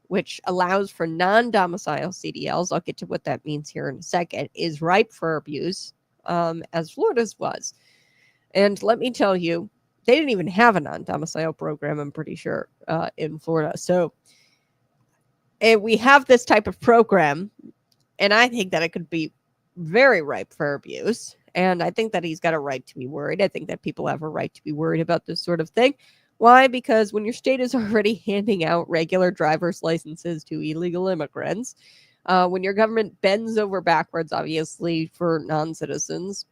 which allows for non-domicile CDLs, I'll get to what that means here in a second, is ripe for abuse, as Florida's was. And let me tell you, they didn't even have a non-domicile program, I'm pretty sure, in Florida. So we have this type of program, and I think that it could be very ripe for abuse. And I think that he's got a right to be worried. I think that people have a right to be worried about this sort of thing. Why? Because when your state is already handing out regular driver's licenses to illegal immigrants, when your government bends over backwards, obviously, for non-citizens,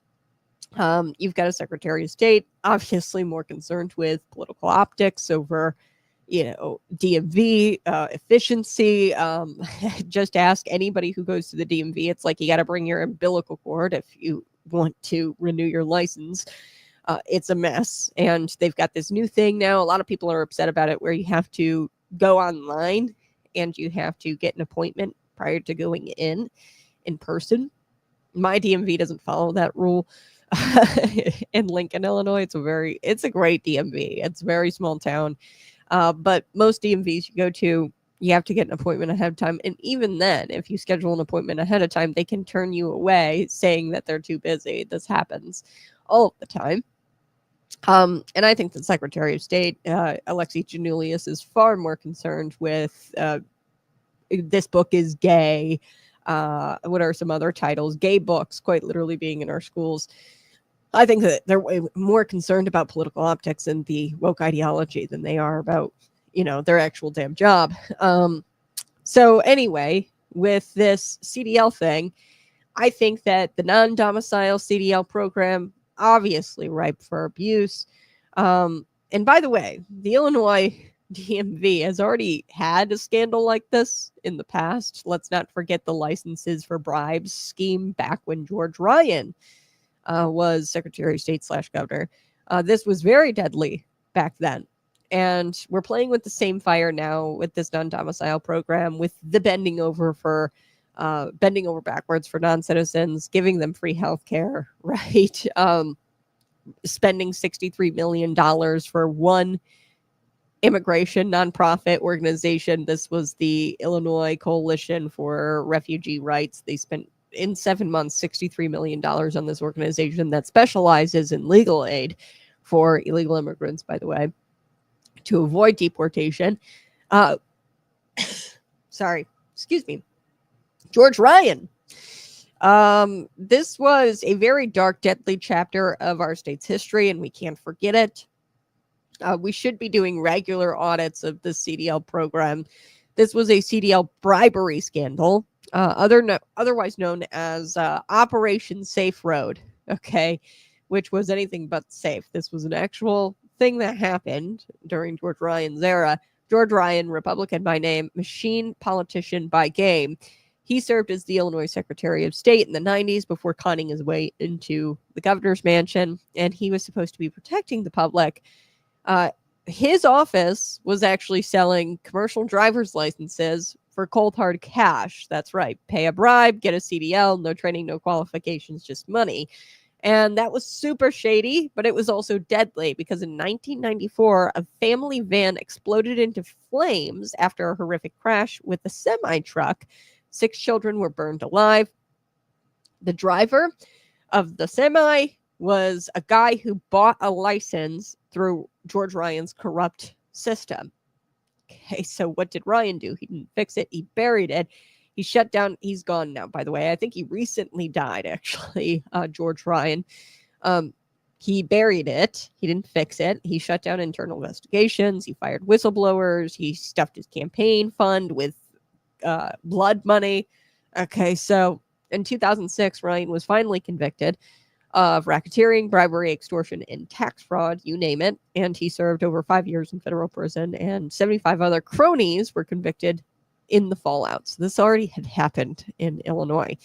you've got a Secretary of State, obviously more concerned with political optics over, DMV efficiency. Just ask anybody who goes to the DMV. It's like you got to bring your umbilical cord if you want to renew your license. It's a mess. And they've got this new thing now. A lot of people are upset about it, where you have to go online and you have to get an appointment prior to going in person. My DMV doesn't follow that rule. In Lincoln, Illinois, it's a great DMV. It's a very small town. But most DMVs you go to, you have to get an appointment ahead of time. And even then, if you schedule an appointment ahead of time, they can turn you away saying that they're too busy. This happens all of the time. And I think the Secretary of State, Alexi Janulius, is far more concerned with this book is gay. What are some other titles? Gay books, quite literally, being in our schools. I think that they're way more concerned about political optics and the woke ideology than they are about, their actual damn job. So anyway, with this CDL thing, I think that the non-domicile CDL program, obviously ripe for abuse. And by the way, the Illinois DMV has already had a scandal like this in the past. Let's not forget the licenses for bribes scheme back when George Ryan was Secretary of State / governor. This was very deadly back then. And we're playing with the same fire now with this non-domicile program, with the bending over backwards for non-citizens, giving them free health care, right? Spending $63 million for one immigration nonprofit organization. This was the Illinois Coalition for Refugee Rights. They spent in 7 months $63 million on this organization that specializes in legal aid for illegal immigrants, by the way, to avoid deportation. Sorry, excuse me. George Ryan. This was a very dark, deadly chapter of our state's history, and we can't forget it. We should be doing regular audits of the CDL program. This was a CDL bribery scandal, otherwise known as Operation Safe Road. okay, which was anything but safe. This was an actual thing that happened during George Ryan's era. George Ryan, Republican by name, machine politician by game. He served as the Illinois Secretary of State in the 90s before conning his way into the governor's mansion, and he was supposed to be protecting the public. His office was actually selling commercial driver's licenses for cold hard cash. That's right. Pay a bribe, get a CDL, no training, no qualifications, just money. And that was super shady, but it was also deadly because in 1994, a family van exploded into flames after a horrific crash with a semi truck. 6 children were burned alive. The driver of the semi was a guy who bought a license through George Ryan's corrupt system. Okay, so what did Ryan do? He didn't fix it. He buried it. He shut down. He's gone now, by the way. I think he recently died, actually, George Ryan. He buried it. He didn't fix it. He shut down internal investigations. He fired whistleblowers. He stuffed his campaign fund with blood money. Okay, so in 2006, Ryan was finally convicted of racketeering, bribery, extortion, and tax fraud, you name it. And he served over 5 years in federal prison, and 75 other cronies were convicted in the fallout. So this already had happened in Illinois.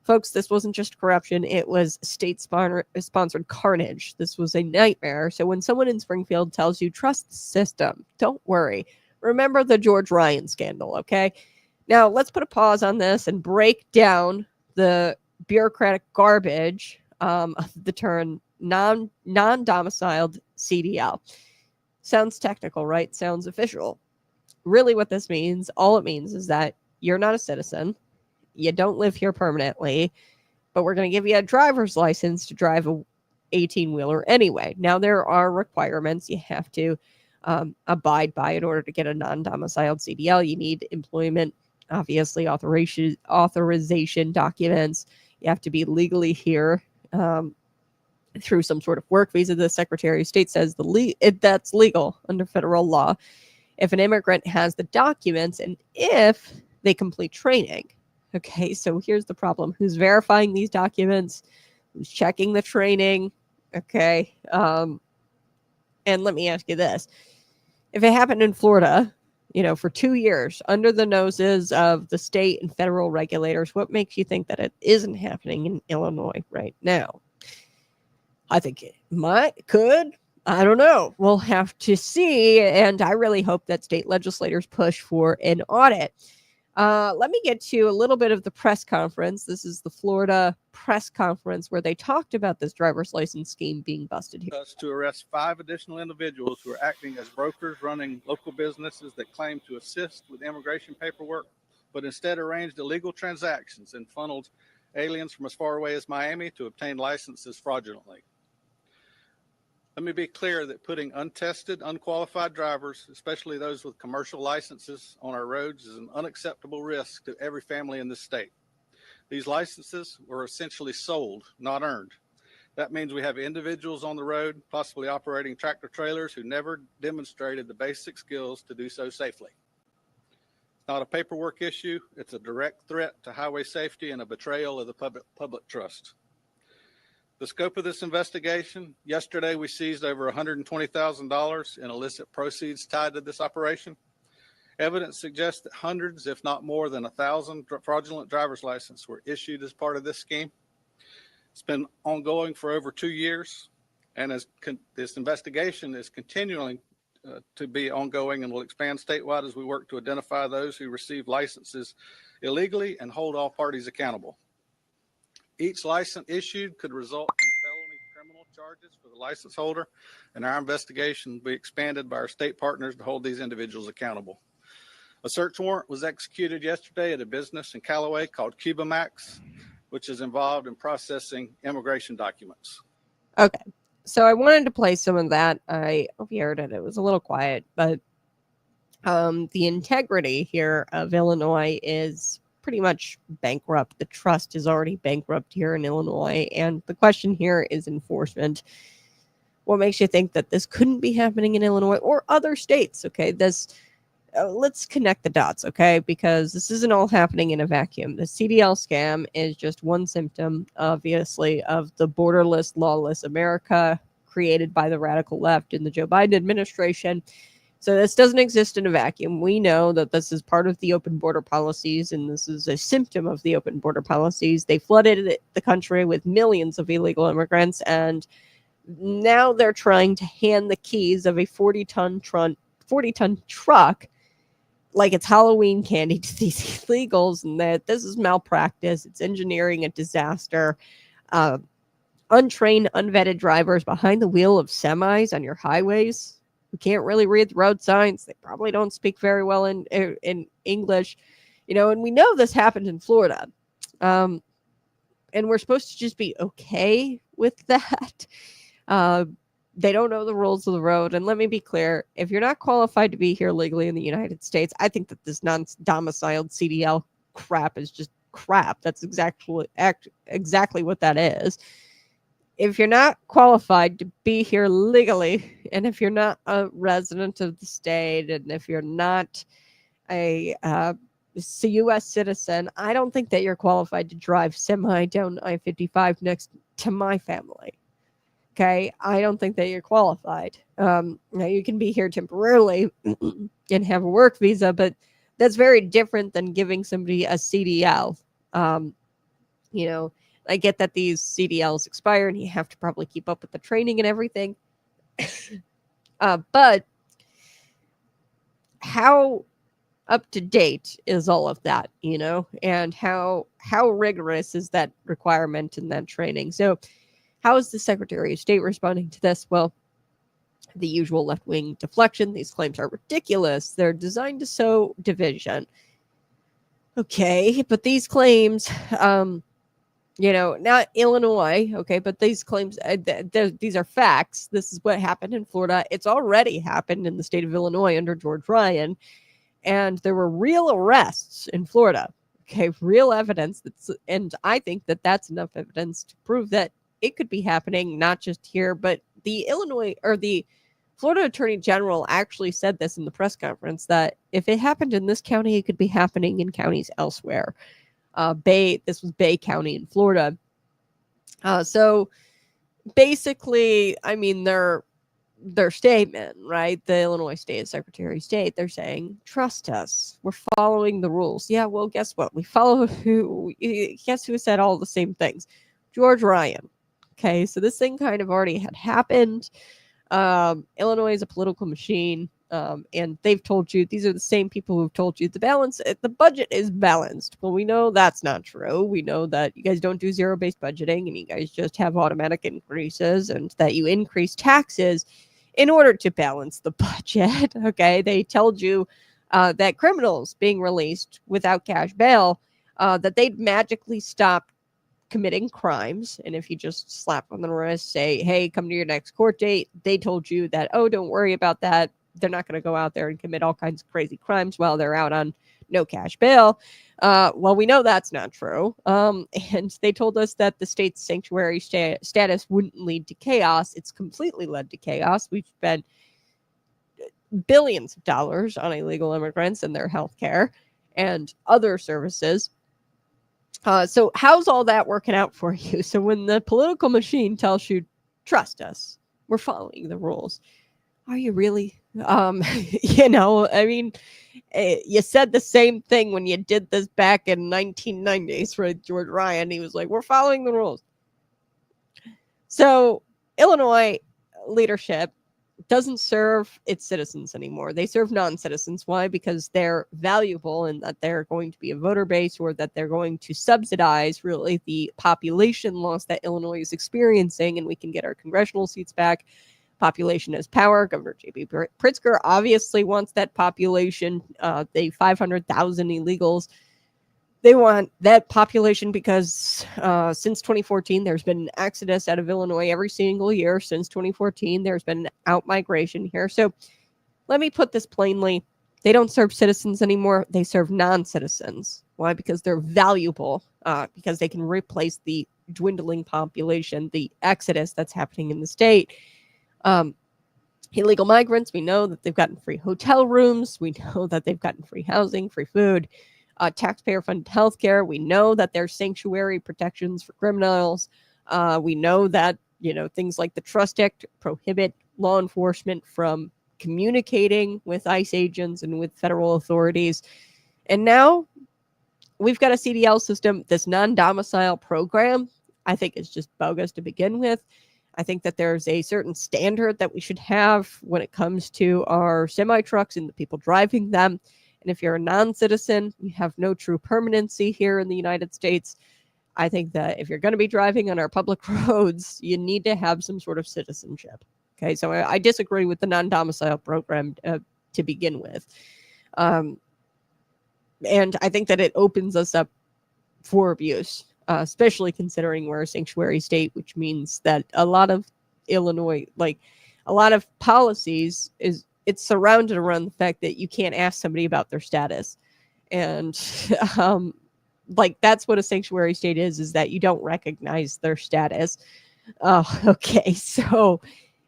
Folks, this wasn't just corruption. It was state-sponsored carnage. This was a nightmare. So when someone in Springfield tells you, trust the system, don't worry. Remember the George Ryan scandal, okay? Now, let's put a pause on this and break down the bureaucratic garbage of the term non-domiciled CDL. Sounds technical, right? Sounds official. Really what this means, all it means is that you're not a citizen, you don't live here permanently, but we're going to give you a driver's license to drive a 18-wheeler anyway. Now, there are requirements you have to abide by in order to get a non-domiciled CDL. You need employment, obviously, authorization documents. You have to be legally here through some sort of work visa. The Secretary of State says that's legal under federal law if an immigrant has the documents and if they complete training. Okay, so here's the problem. Who's verifying these documents? Who's checking the training? Okay, and let me ask you this. If it happened in Florida, for 2 years under the noses of the state and federal regulators, what makes you think that it isn't happening in Illinois right now? I think it could. I don't know. We'll have to see. And I really hope that state legislators push for an audit. Let me get to a little bit of the press conference. This is the Florida press conference where they talked about this driver's license scheme being busted here. To arrest 5 additional individuals who are acting as brokers running local businesses that claim to assist with immigration paperwork, but instead arranged illegal transactions and funneled aliens from as far away as Miami to obtain licenses fraudulently. Let me be clear that putting untested, unqualified drivers, especially those with commercial licenses, on our roads is an unacceptable risk to every family in this state. These licenses were essentially sold, not earned. That means we have individuals on the road, possibly operating tractor trailers, who never demonstrated the basic skills to do so safely. It's not a paperwork issue. It's a direct threat to highway safety and a betrayal of the public trust. The scope of this investigation: yesterday we seized over $120,000 in illicit proceeds tied to this operation. Evidence suggests that hundreds, if not more than 1,000 fraudulent driver's licenses were issued as part of this scheme. It's been ongoing for over 2 years, and this investigation is continuing to be ongoing and will expand statewide as we work to identify those who receive licenses illegally and hold all parties accountable. Each license issued could result in felony criminal charges for the license holder, and our investigation will be expanded by our state partners to hold these individuals accountable. A search warrant was executed yesterday at a business in Callaway called Cubamax, which is involved in processing immigration documents. Okay, so I wanted to play some of that. I hope you heard it. It was a little quiet, but the integrity here of Illinois is pretty much bankrupt. The trust is already bankrupt here in Illinois, and the question here is enforcement. What makes you think that this couldn't be happening in Illinois or other states? Okay, this let's connect the dots, okay? Because this isn't all happening in a vacuum. The CDL scam is just one symptom, obviously, of the borderless, lawless America created by the radical left in the Joe Biden administration. So this doesn't exist in a vacuum. We know that this is part of the open border policies, and this is a symptom of the open border policies. They flooded the country with millions of illegal immigrants, and now they're trying to hand the keys of a 40-ton truck like it's Halloween candy to these illegals, and that this is malpractice. It's engineering a disaster. Untrained, unvetted drivers behind the wheel of semis on your highways who can't really read the road signs. They probably don't speak very well in English, and we know this happened in Florida. And we're supposed to just be okay with that. They don't know the rules of the road. And let me be clear, if you're not qualified to be here legally in the United States, I think that this non-domiciled CDL crap is just crap. That's exactly what that is. If you're not qualified to be here legally, and if you're not a resident of the state, and if you're not a U.S. citizen, I don't think that you're qualified to drive semi down I-55 next to my family. Okay, I don't think that you're qualified. Now you can be here temporarily and have a work visa, but that's very different than giving somebody a CDL. I get that these CDLs expire and you have to probably keep up with the training and everything. But how up to date is all of that, and how rigorous is that requirement and that training? So how is the Secretary of State responding to this? Well, the usual left-wing deflection. These claims are ridiculous. They're designed to sow division. Okay, but these claims, not Illinois, okay, but these claims, these are facts. This is what happened in Florida. It's already happened in the state of Illinois under George Ryan, and there were real arrests in Florida. Okay, real evidence. And I think that that's enough evidence to prove that it could be happening not just here, but the Florida Attorney General actually said this in the press conference, that if it happened in this county, it could be happening in counties elsewhere. This was Bay County in Florida. So basically, I mean, their statement, right? The Illinois State Secretary of State, they're saying, trust us, we're following the rules. Yeah, well, guess what? Guess who said all the same things? George Ryan. Okay, so this thing kind of already had happened. Illinois is a political machine. And they've told you, these are the same people who've told you the budget is balanced. Well, we know that's not true. We know that you guys don't do zero-based budgeting and you guys just have automatic increases, and that you increase taxes in order to balance the budget. Okay, they told you that criminals being released without cash bail, that they'd magically stop committing crimes. And if you just slap on the wrist, say, hey, come to your next court date, they told you that, oh, don't worry about that. They're not going to go out there and commit all kinds of crazy crimes while they're out on no cash bail. Well, we know that's not true. And they told us that the state's sanctuary status wouldn't lead to chaos. It's completely led to chaos. We've spent billions of dollars on illegal immigrants and their health care and other services. So how's all that working out for you? So when the political machine tells you, trust us, we're following the rules, are you really? I mean, you said the same thing when you did this back in 1990s for George Ryan. He was like, we're following the rules. So Illinois leadership doesn't serve its citizens anymore. They serve non-citizens. Why? Because they're valuable and that they're going to be a voter base, or that they're going to subsidize really the population loss that Illinois is experiencing, and we can get our congressional seats back. Population has power. Governor J.B. Pritzker obviously wants that population, the 500,000 illegals. They want that population because since 2014, there's been an exodus out of Illinois every single year. Since 2014, there's been out migration here. So let me put this plainly. They don't serve citizens anymore. They serve non-citizens. Why? Because they're valuable, because they can replace the dwindling population, the exodus that's happening in the state. illegal migrants, we know that they've gotten free hotel rooms. We know that they've gotten free housing, free food, taxpayer-funded healthcare. We know that there's sanctuary protections for criminals. We know that, things like the Trust Act prohibit law enforcement from communicating with ICE agents and with federal authorities. And now we've got a CDL system. This non-domicile program, I think, is just bogus to begin with. I think that there's a certain standard that we should have when it comes to our semi-trucks and the people driving them. And if you're a non-citizen, you have no true permanency here in the United States. I think that if you're going to be driving on our public roads, you need to have some sort of citizenship. Okay, so I disagree with the non-domicile program to begin with. And I think that it opens us up for abuse. Especially considering we're a sanctuary state, which means that a lot of Illinois, like a lot of policies, it's surrounded around the fact that you can't ask somebody about their status. And that's what a sanctuary state is that you don't recognize their status. Okay, so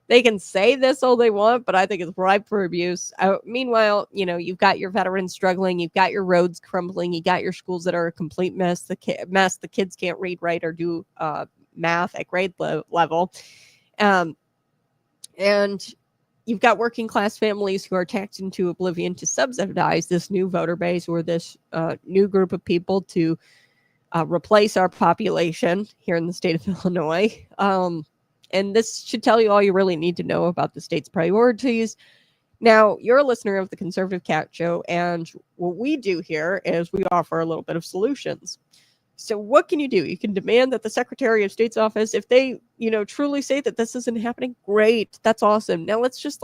they can say this all they want, but I think it's ripe for abuse. Meanwhile, you've got your veterans struggling, you've got your roads crumbling, you got your schools that are a complete mess. The kids can't read, write, or do math at grade level, and you've got working class families who are taxed into oblivion to subsidize this new voter base or this new group of people to replace our population here in the state of Illinois. And this should tell you all you really need to know about the state's priorities. Now, you're a listener of the Conservative Cat Show, and what we do here is we offer a little bit of solutions. So what can you do? You can demand that the Secretary of State's office, if they, truly say that this isn't happening, great, that's awesome. Now let's just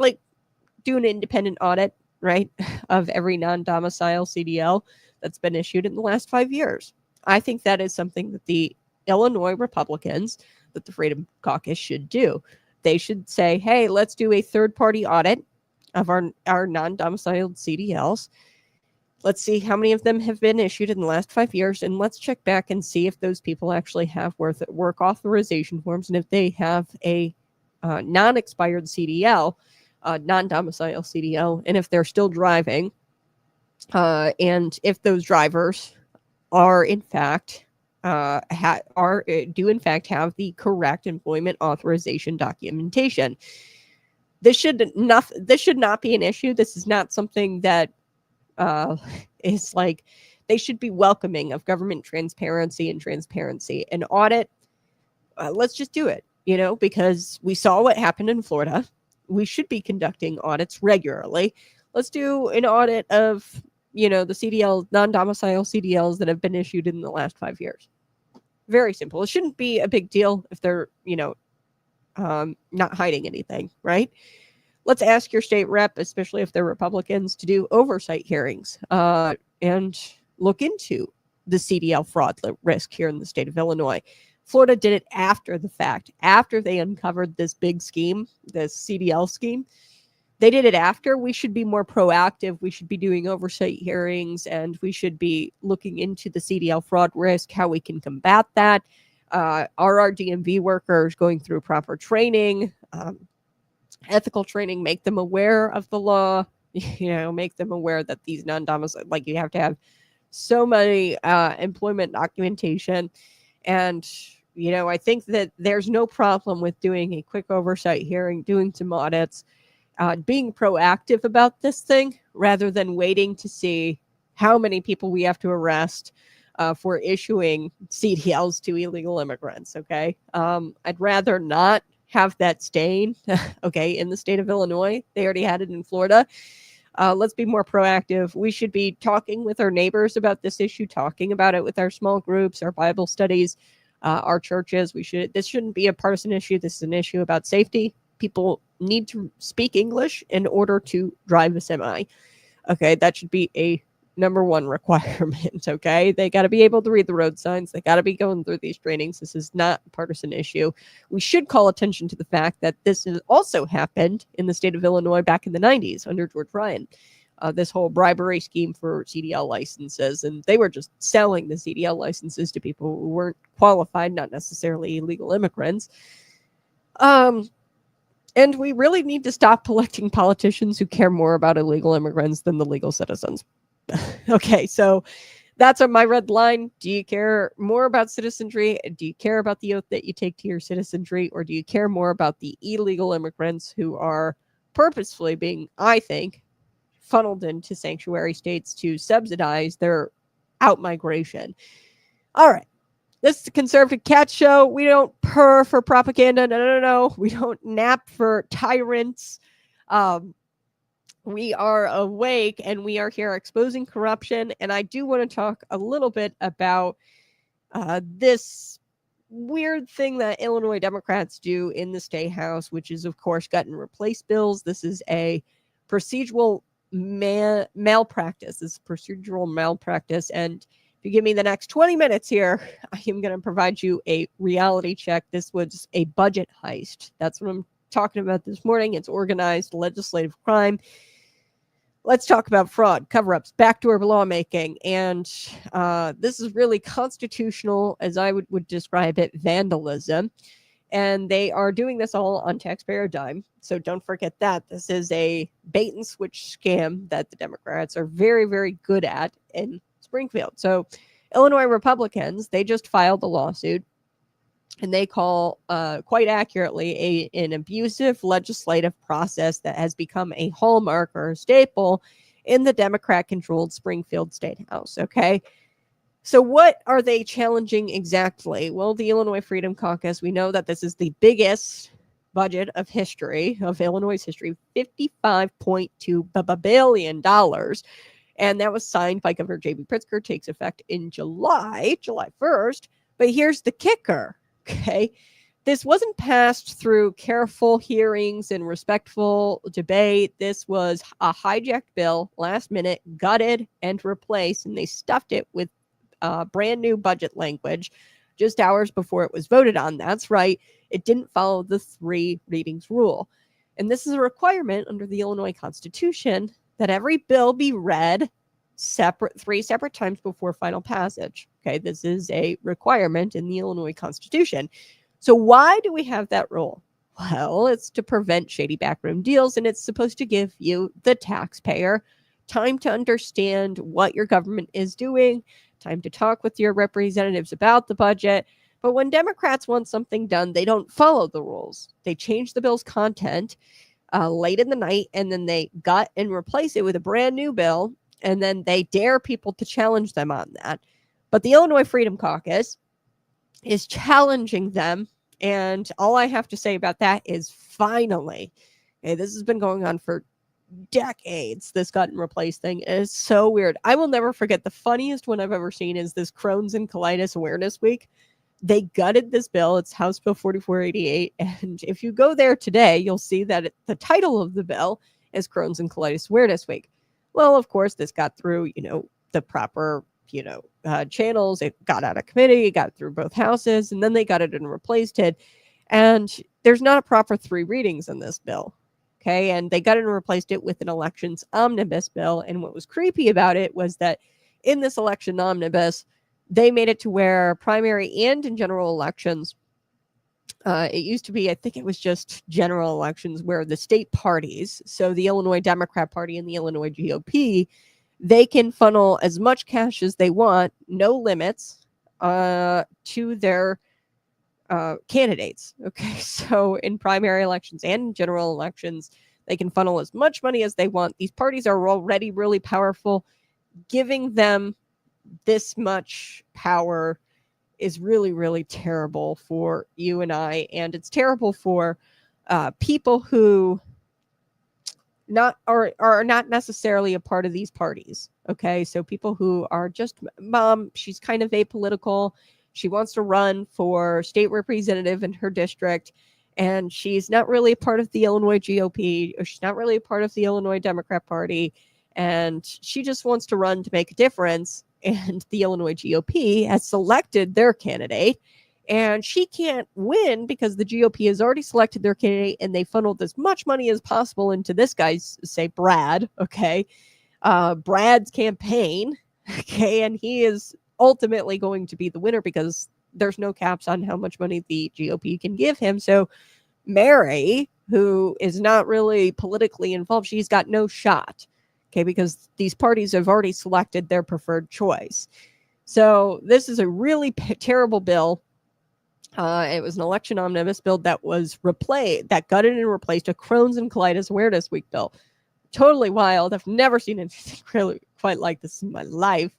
do an independent audit, right, of every non-domicile CDL that's been issued in the last 5 years. I think that is something that the Illinois Republicans, that the Freedom Caucus should do. They should say, hey, let's do a third-party audit of our non-domiciled CDLs. Let's see how many of them have been issued in the last 5 years, and let's check back and see if those people actually have work authorization forms, and if they have a non-expired CDL, non-domicile CDL, and if they're still driving, and if those drivers are in fact do in fact have the correct employment authorization documentation. This should not be an issue. This is not something that is they should be welcoming of government transparency. An audit, let's just do it, because we saw what happened in Florida. We should be conducting audits regularly. Let's do an audit of, the CDL, non-domicile CDLs that have been issued in the last 5 years. Very simple. It shouldn't be a big deal if they're, not hiding anything, right? Let's ask your state rep, especially if they're Republicans, to do oversight hearings and look into the CDL fraud risk here in the state of Illinois. Florida did it after the fact, after they uncovered this big scheme, this CDL scheme. They did it after. We should be more proactive. We should be doing oversight hearings, and we should be looking into the CDL fraud risk, how we can combat that. Are our DMV workers going through proper training, ethical training, make them aware of the law, make them aware that these non-domicile, you have to have so many employment documentation. And, I think that there's no problem with doing a quick oversight hearing, doing some audits, being proactive about this thing rather than waiting to see how many people we have to arrest for issuing CDLs to illegal immigrants. Okay. I'd rather not have that stain, okay, in the state of Illinois. They already had it in Florida. Let's be more proactive. We should be talking with our neighbors about this issue, talking about it with our small groups, our Bible studies, our churches. This shouldn't be a partisan issue. This is an issue about safety. People need to speak English in order to drive a semi. Okay, that should be a number one requirement. Okay, they got to be able to read the road signs. They got to be going through these trainings. This is not a partisan issue. We should call attention to the fact that this has also happened in the state of Illinois back in the 90s under George Ryan. This whole bribery scheme for CDL licenses, and they were just selling the CDL licenses to people who weren't qualified, not necessarily illegal immigrants. And we really need to stop electing politicians who care more about illegal immigrants than the legal citizens. Okay, so that's my red line. Do you care more about citizenry? Do you care about the oath that you take to your citizenry? Or do you care more about the illegal immigrants who are purposefully being, I think, funneled into sanctuary states to subsidize their outmigration? All right. This is the Conservative Cat Show. We don't purr for propaganda. No. We don't nap for tyrants. We are awake and we are here exposing corruption. And I do want to talk a little bit about this weird thing that Illinois Democrats do in the State House, which is, of course, gut and replace bills. This is a procedural malpractice. This is procedural malpractice. And if you give me the next 20 minutes here, I am going to provide you a reality check. This was a budget heist. That's what I'm talking about this morning. It's organized legislative crime. Let's talk about fraud, cover-ups, backdoor lawmaking, and this is really constitutional, as I would describe it, vandalism. And they are doing this all on taxpayer dime. So don't forget that. This is a bait and switch scam that the Democrats are very, very good at in Springfield. So Illinois Republicans, they just filed a lawsuit, and they call quite accurately an abusive legislative process that has become a hallmark or a staple in the Democrat-controlled Springfield State House. Okay. So what are they challenging exactly? Well, the Illinois Freedom Caucus, we know that this is the biggest budget of history, of Illinois history, $55.2 billion. And that was signed by Governor J.B. Pritzker, takes effect in July 1st. But here's the kicker, okay? This wasn't passed through careful hearings and respectful debate. This was a hijacked bill, last minute, gutted and replaced, and they stuffed it with brand new budget language just hours before it was voted on. That's right. It didn't follow the 3 readings rule. And this is a requirement under the Illinois Constitution that every bill be read 3 separate times before final passage. Okay, this is a requirement in the Illinois Constitution. So why do we have that rule? Well, it's to prevent shady backroom deals, and it's supposed to give you, the taxpayer, time to understand what your government is doing, time to talk with your representatives about the budget. But when Democrats want something done, they don't follow the rules. They change the bill's content late in the night, and then they gut and replace it with a brand new bill, and then they dare people to challenge them on that. But the Illinois Freedom Caucus is challenging them, and all I have to say about that is finally. Okay, this has been going on for decades. This gut and replace thing is so weird. I will never forget, the funniest one I've ever seen is this Crohn's and Colitis Awareness Week. They gutted this bill. It's House Bill 4488. And if you go there today, you'll see that the title of the bill is Crohn's and Colitis Awareness Week. Well, of course, this got through, the proper, channels. It got out of committee, it got through both houses, and then they got it and replaced it. And there's not a proper 3 readings in this bill. Okay. And they got it and replaced it with an elections omnibus bill. And what was creepy about it was that in this election omnibus, they made it to where primary and in general elections, it used to be, I think it was just general elections, where the state parties, so the Illinois Democrat Party and the Illinois GOP, they can funnel as much cash as they want, no limits, to their candidates. Okay, so in primary elections and in general elections, they can funnel as much money as they want. These parties are already really powerful. Giving them this much power is really, really terrible for you and I, and it's terrible for people who are not necessarily a part of these parties. Okay, so people who are just, mom, she's kind of apolitical. She wants to run for state representative in her district, and she's not really a part of the Illinois GOP, or she's not really a part of the Illinois Democrat Party, and she just wants to run to make a difference. And the Illinois GOP has selected their candidate, and she can't win because the GOP has already selected their candidate, and they funneled as much money as possible into this guy's, say, Brad, okay? Brad's campaign, okay? And he is ultimately going to be the winner because there's no caps on how much money the GOP can give him. So Mary, who is not really politically involved, she's got no shot. Okay, because these parties have already selected their preferred choice. So this is a really terrible bill. It was an election omnibus bill that was that gutted and replaced a Crohn's and Colitis Awareness Week bill. Totally wild. I've never seen anything really quite like this in my life.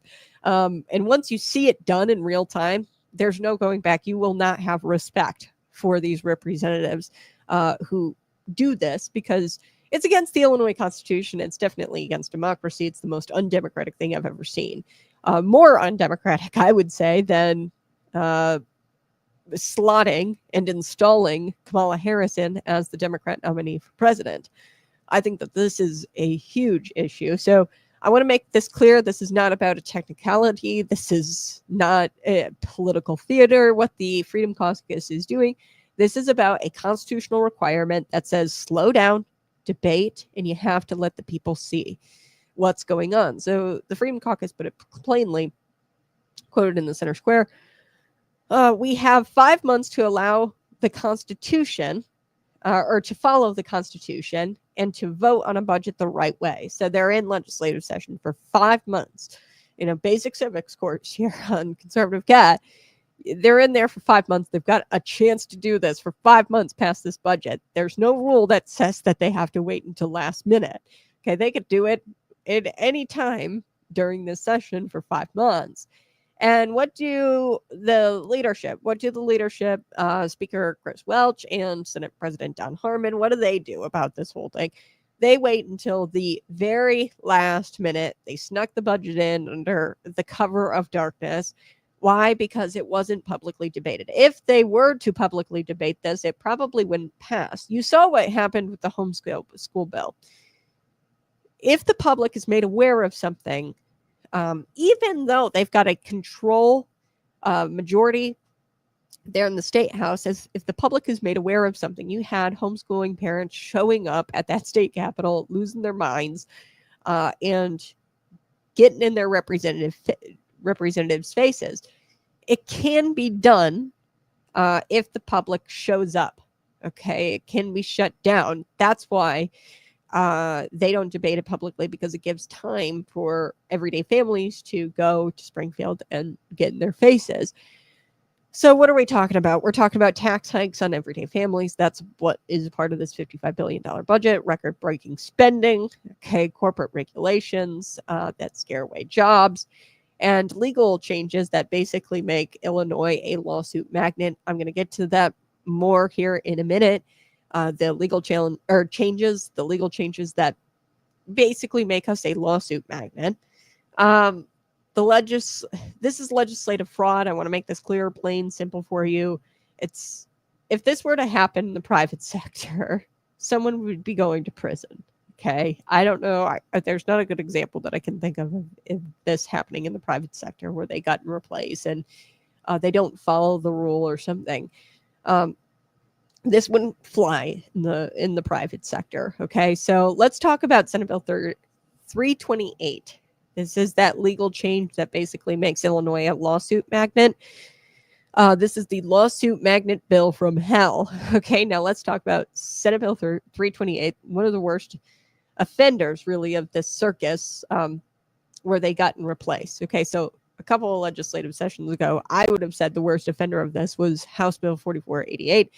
And once you see it done in real time, there's no going back. You will not have respect for these representatives who do this, because it's against the Illinois Constitution. It's definitely against democracy. It's the most undemocratic thing I've ever seen. More undemocratic, I would say, than slotting and installing Kamala Harris in as the Democrat nominee for president. I think that this is a huge issue. So I want to make this clear. This is not about a technicality. This is not a political theater, what the Freedom Caucus is doing. This is about a constitutional requirement that says slow down, debate, and you have to let the people see what's going on. So the Freedom Caucus put it plainly, quoted in the Center Square, we have 5 months to allow the Constitution or to follow the Constitution and to vote on a budget the right way. So they're in legislative session for 5 months. In a basic civics course here on Conservative Cat, they're in there for 5 months. They've got a chance to do this for 5 months past this budget. There's no rule that says that they have to wait until last minute. Okay, they could do it at any time during this session for 5 months. And what do the leadership, Speaker Chris Welch and Senate President Don Harmon, what do they do about this whole thing? They wait until the very last minute. They snuck the budget in under the cover of darkness. Why? Because it wasn't publicly debated. If they were to publicly debate this, it probably wouldn't pass. You saw what happened with the homeschool bill. If the public is made aware of something, even though they've got a control majority there in the state house, as if the public is made aware of something, you had homeschooling parents showing up at that state capitol, losing their minds, and getting in their representatives' faces. It can be done if the public shows up. Okay, it can be shut down. That's why they don't debate it publicly, because it gives time for everyday families to go to Springfield and get in their faces. So what are we talking about? We're talking about tax hikes on everyday families. That's what is part of this $55 billion budget, record-breaking spending, okay, corporate regulations that scare away jobs, and legal changes that basically make Illinois a lawsuit magnet. I'm going to get to that more here in a minute. The legal changes that basically make us a lawsuit magnet. This is legislative fraud. I want to make this clear, plain, simple for you. If this were to happen in the private sector, someone would be going to prison. Okay, I don't know. There's not a good example that I can think of this happening in the private sector where they got in replace and they don't follow the rule or something. This wouldn't fly in the private sector. Okay, so let's talk about Senate Bill 328. This is that legal change that basically makes Illinois a lawsuit magnet. This is the lawsuit magnet bill from hell. Okay, now let's talk about Senate Bill 328, one of the worst offenders, really, of this circus where they got in replace. Okay, so a couple of legislative sessions ago, I would have said the worst offender of this was House Bill 4488,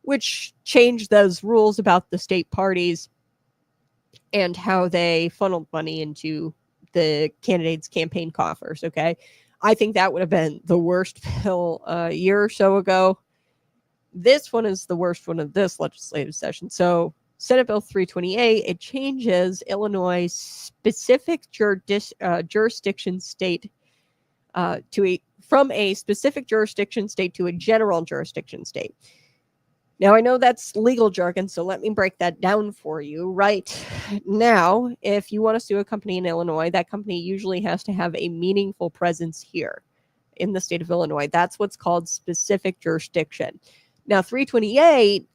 which changed those rules about the state parties and how they funneled money into the candidates' campaign coffers. Okay, I think that would have been the worst bill a year or so ago. This one is the worst one of this legislative session. So Senate Bill 328, it changes Illinois' specific jurisdiction state from a specific jurisdiction state to a general jurisdiction state. Now, I know that's legal jargon, so let me break that down for you. Right now, if you want to sue a company in Illinois, that company usually has to have a meaningful presence here in the state of Illinois. That's what's called specific jurisdiction. Now, 328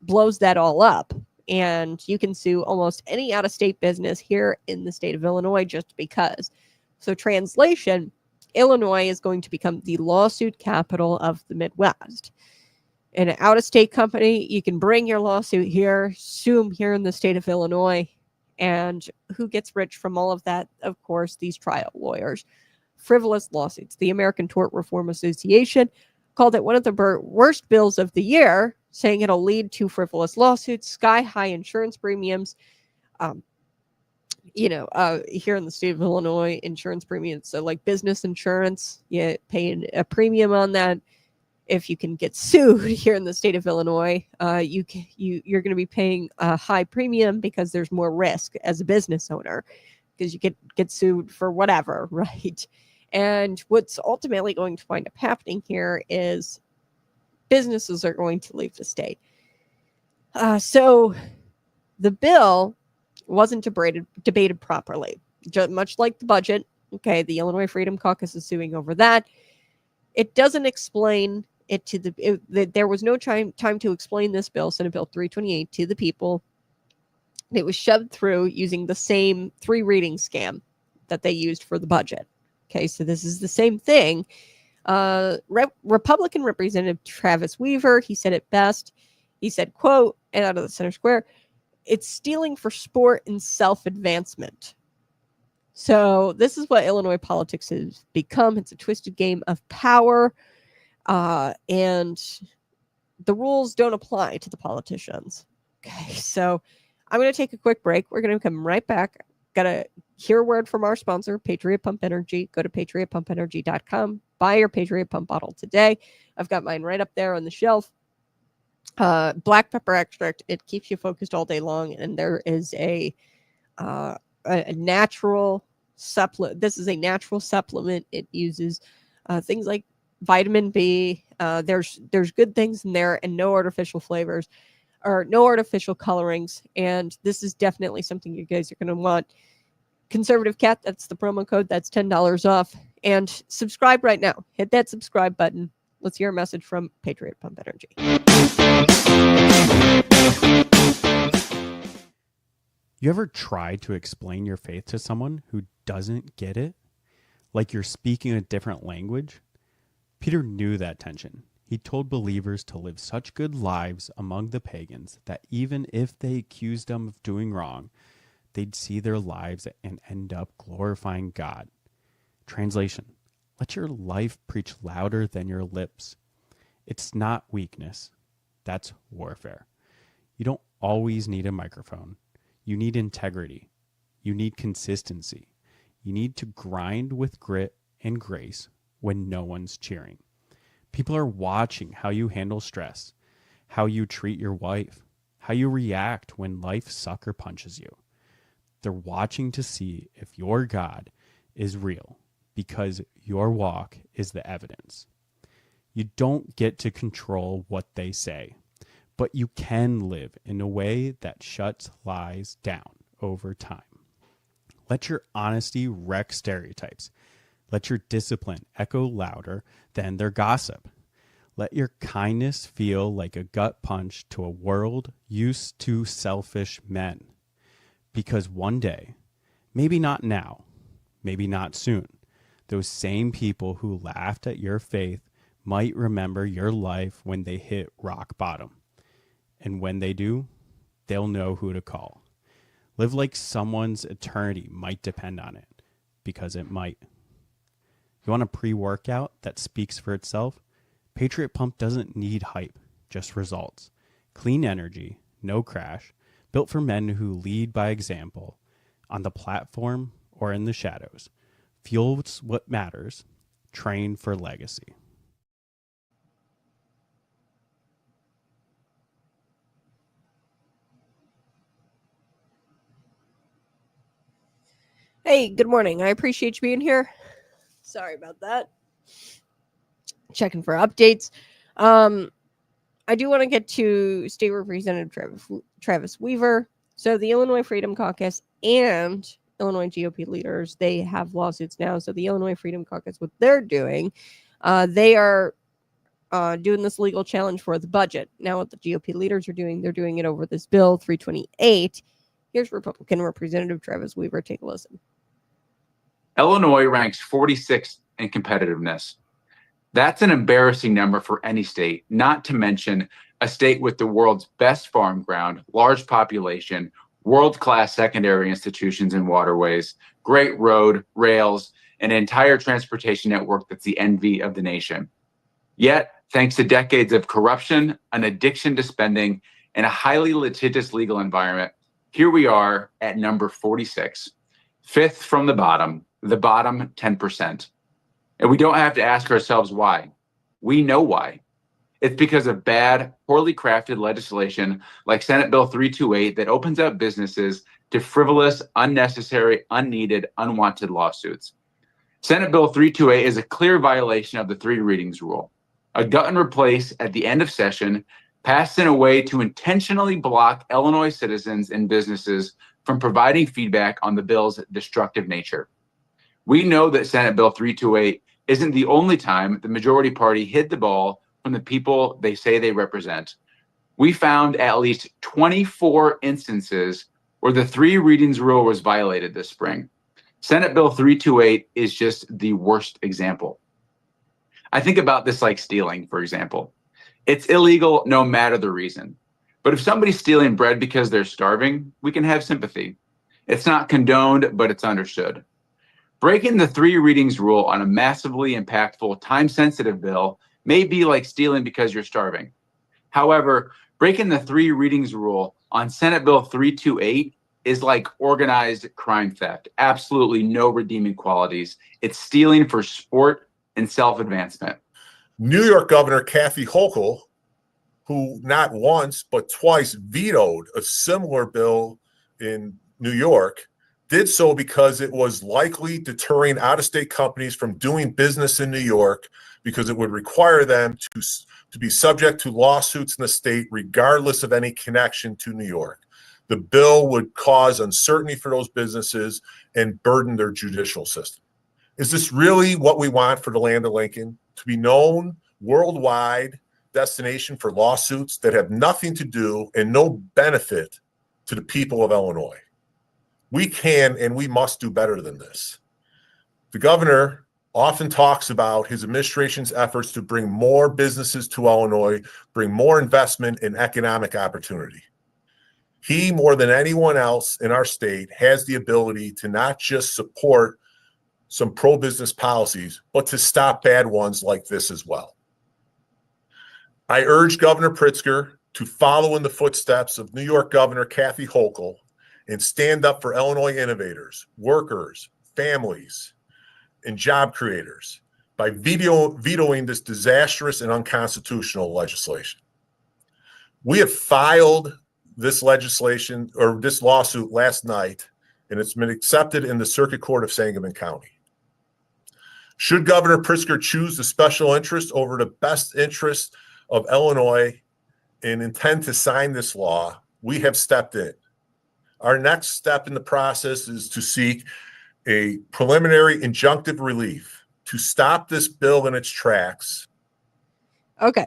blows that all up, and you can sue almost any out-of-state business here in the state of Illinois just because. So, translation, Illinois is going to become the lawsuit capital of the Midwest. an out-of-state company, you can bring your lawsuit here, sue them here in the state of Illinois. And who gets rich from all of that? Of course, these trial lawyers. Frivolous lawsuits. The American Tort Reform Association called it one of the worst bills of the year, saying it'll lead to frivolous lawsuits, sky-high insurance premiums. Here in the state of Illinois, insurance premiums, so like business insurance, you pay a premium on that. If you can get sued here in the state of Illinois, you're going to be paying a high premium because there's more risk as a business owner because you get sued for whatever, right? And what's ultimately going to wind up happening here is businesses are going to leave the state. So the bill wasn't debated properly, much like the budget. Okay, the Illinois Freedom Caucus is suing over that. It doesn't explain it to there was no time to explain this bill, Senate Bill 328, to the people. It was shoved through using the same 3 reading scam that they used for the budget. Okay, so this is the same thing. Republican Representative Travis Weaver, he said it best. He said, quote, and out of the center square, "It's stealing for sport and self-advancement." So this is what Illinois politics has become. It's a twisted game of power, and the rules don't apply to the politicians. Okay, so I'm going to take a quick break. We're going to come right back. Got to hear a word from our sponsor, Patriot Pump Energy. Go to patriotpumpenergy.com. Buy your Patriot Pump bottle today. I've got mine right up there on the shelf. Black pepper extract. It keeps you focused all day long, and there is a natural supplement. This is a natural supplement. It uses things like vitamin B. There's good things in there, and no artificial flavors or no artificial colorings. And this is definitely something you guys are going to want. Conservative Cat, that's the promo code. That's $10 off. And subscribe right now. Hit that subscribe button. Let's hear a message from Patriot Pump Energy. You ever tried to explain your faith to someone who doesn't get it? Like you're speaking a different language? Peter knew that tension. He told believers to live such good lives among the pagans that even if they accused them of doing wrong, they'd see their lives and end up glorifying God. Translation: let your life preach louder than your lips. It's not weakness. That's warfare. You don't always need a microphone. You need integrity. You need consistency. You need to grind with grit and grace when no one's cheering. People are watching how you handle stress, how you treat your wife, how you react when life sucker punches you. They're watching to see if your God is real, because your walk is the evidence. You don't get to control what they say, but you can live in a way that shuts lies down over time. Let your honesty wreck stereotypes. Let your discipline echo louder than their gossip. Let your kindness feel like a gut punch to a world used to selfish men. Because one day, maybe not now, maybe not soon, those same people who laughed at your faith might remember your life when they hit rock bottom. And when they do, they'll know who to call. Live like someone's eternity might depend on it, because it might. You want a pre-workout that speaks for itself? Patriot Pump doesn't need hype, just results. Clean energy, no crash, built for men who lead by example, on the platform or in the shadows. Fuels what matters. Train for legacy. Hey, good morning. I appreciate you being here. Sorry about that. Checking for updates. I do want to get to State Representative Travis Weaver. So the Illinois Freedom Caucus and Illinois GOP leaders, they have lawsuits now. So the Illinois Freedom Caucus, what they're doing, they are doing this legal challenge for the budget. Now what the GOP leaders are doing, they're doing it over this bill 328. Here's Republican Representative Travis Weaver. Take a listen. Illinois ranks 46th in competitiveness. That's an embarrassing number for any state, not to mention a state with the world's best farm ground, large population, world-class secondary institutions and waterways, great road, rails, and an entire transportation network that's the envy of the nation. Yet, thanks to decades of corruption, an addiction to spending, and a highly litigious legal environment, here we are at number 46, fifth from the bottom 10%. And we don't have to ask ourselves why. We know why. It's because of bad, poorly crafted legislation like Senate Bill 328 that opens up businesses to frivolous, unnecessary, unneeded, unwanted lawsuits. Senate Bill 328 is a clear violation of the 3 readings rule, a gut and replace at the end of session passed in a way to intentionally block Illinois citizens and businesses from providing feedback on the bill's destructive nature. We know that Senate Bill 328 isn't the only time the majority party hid the ball from the people they say they represent. We found at least 24 instances where the 3 readings rule was violated this spring. Senate Bill 328 is just the worst example. I think about this like stealing, for example. It's illegal no matter the reason. But if somebody's stealing bread because they're starving, we can have sympathy. It's not condoned, but it's understood. Breaking the 3 readings rule on a massively impactful, time-sensitive bill may be like stealing because you're starving. However, breaking the 3 readings rule on Senate Bill 328 is like organized crime theft. Absolutely no redeeming qualities. It's stealing for sport and self-advancement. New York Governor Kathy Hochul, who not once but twice vetoed a similar bill in New York, did so because it was likely deterring out-of-state companies from doing business in New York because it would require them to be subject to lawsuits in the state regardless of any connection to New York. The bill would cause uncertainty for those businesses and burden their judicial system. Is this really what we want for the land of Lincoln? To be known worldwide destination for lawsuits that have nothing to do and no benefit to the people of Illinois? We can and we must do better than this. The governor often talks about his administration's efforts to bring more businesses to Illinois, bring more investment and economic opportunity. He, more than anyone else in our state, has the ability to not just support some pro-business policies, but to stop bad ones like this as well. I urge Governor Pritzker to follow in the footsteps of New York Governor Kathy Hochul and stand up for Illinois innovators, workers, families, and job creators by vetoing this disastrous and unconstitutional legislation. We have filed this legislation or this lawsuit last night, and it's been accepted in the Circuit Court of Sangamon County. Should Governor Pritzker choose the special interest over the best interest of Illinois and intend to sign this law, we have stepped in. Our next step in the process is to seek a preliminary injunctive relief to stop this bill in its tracks. Okay.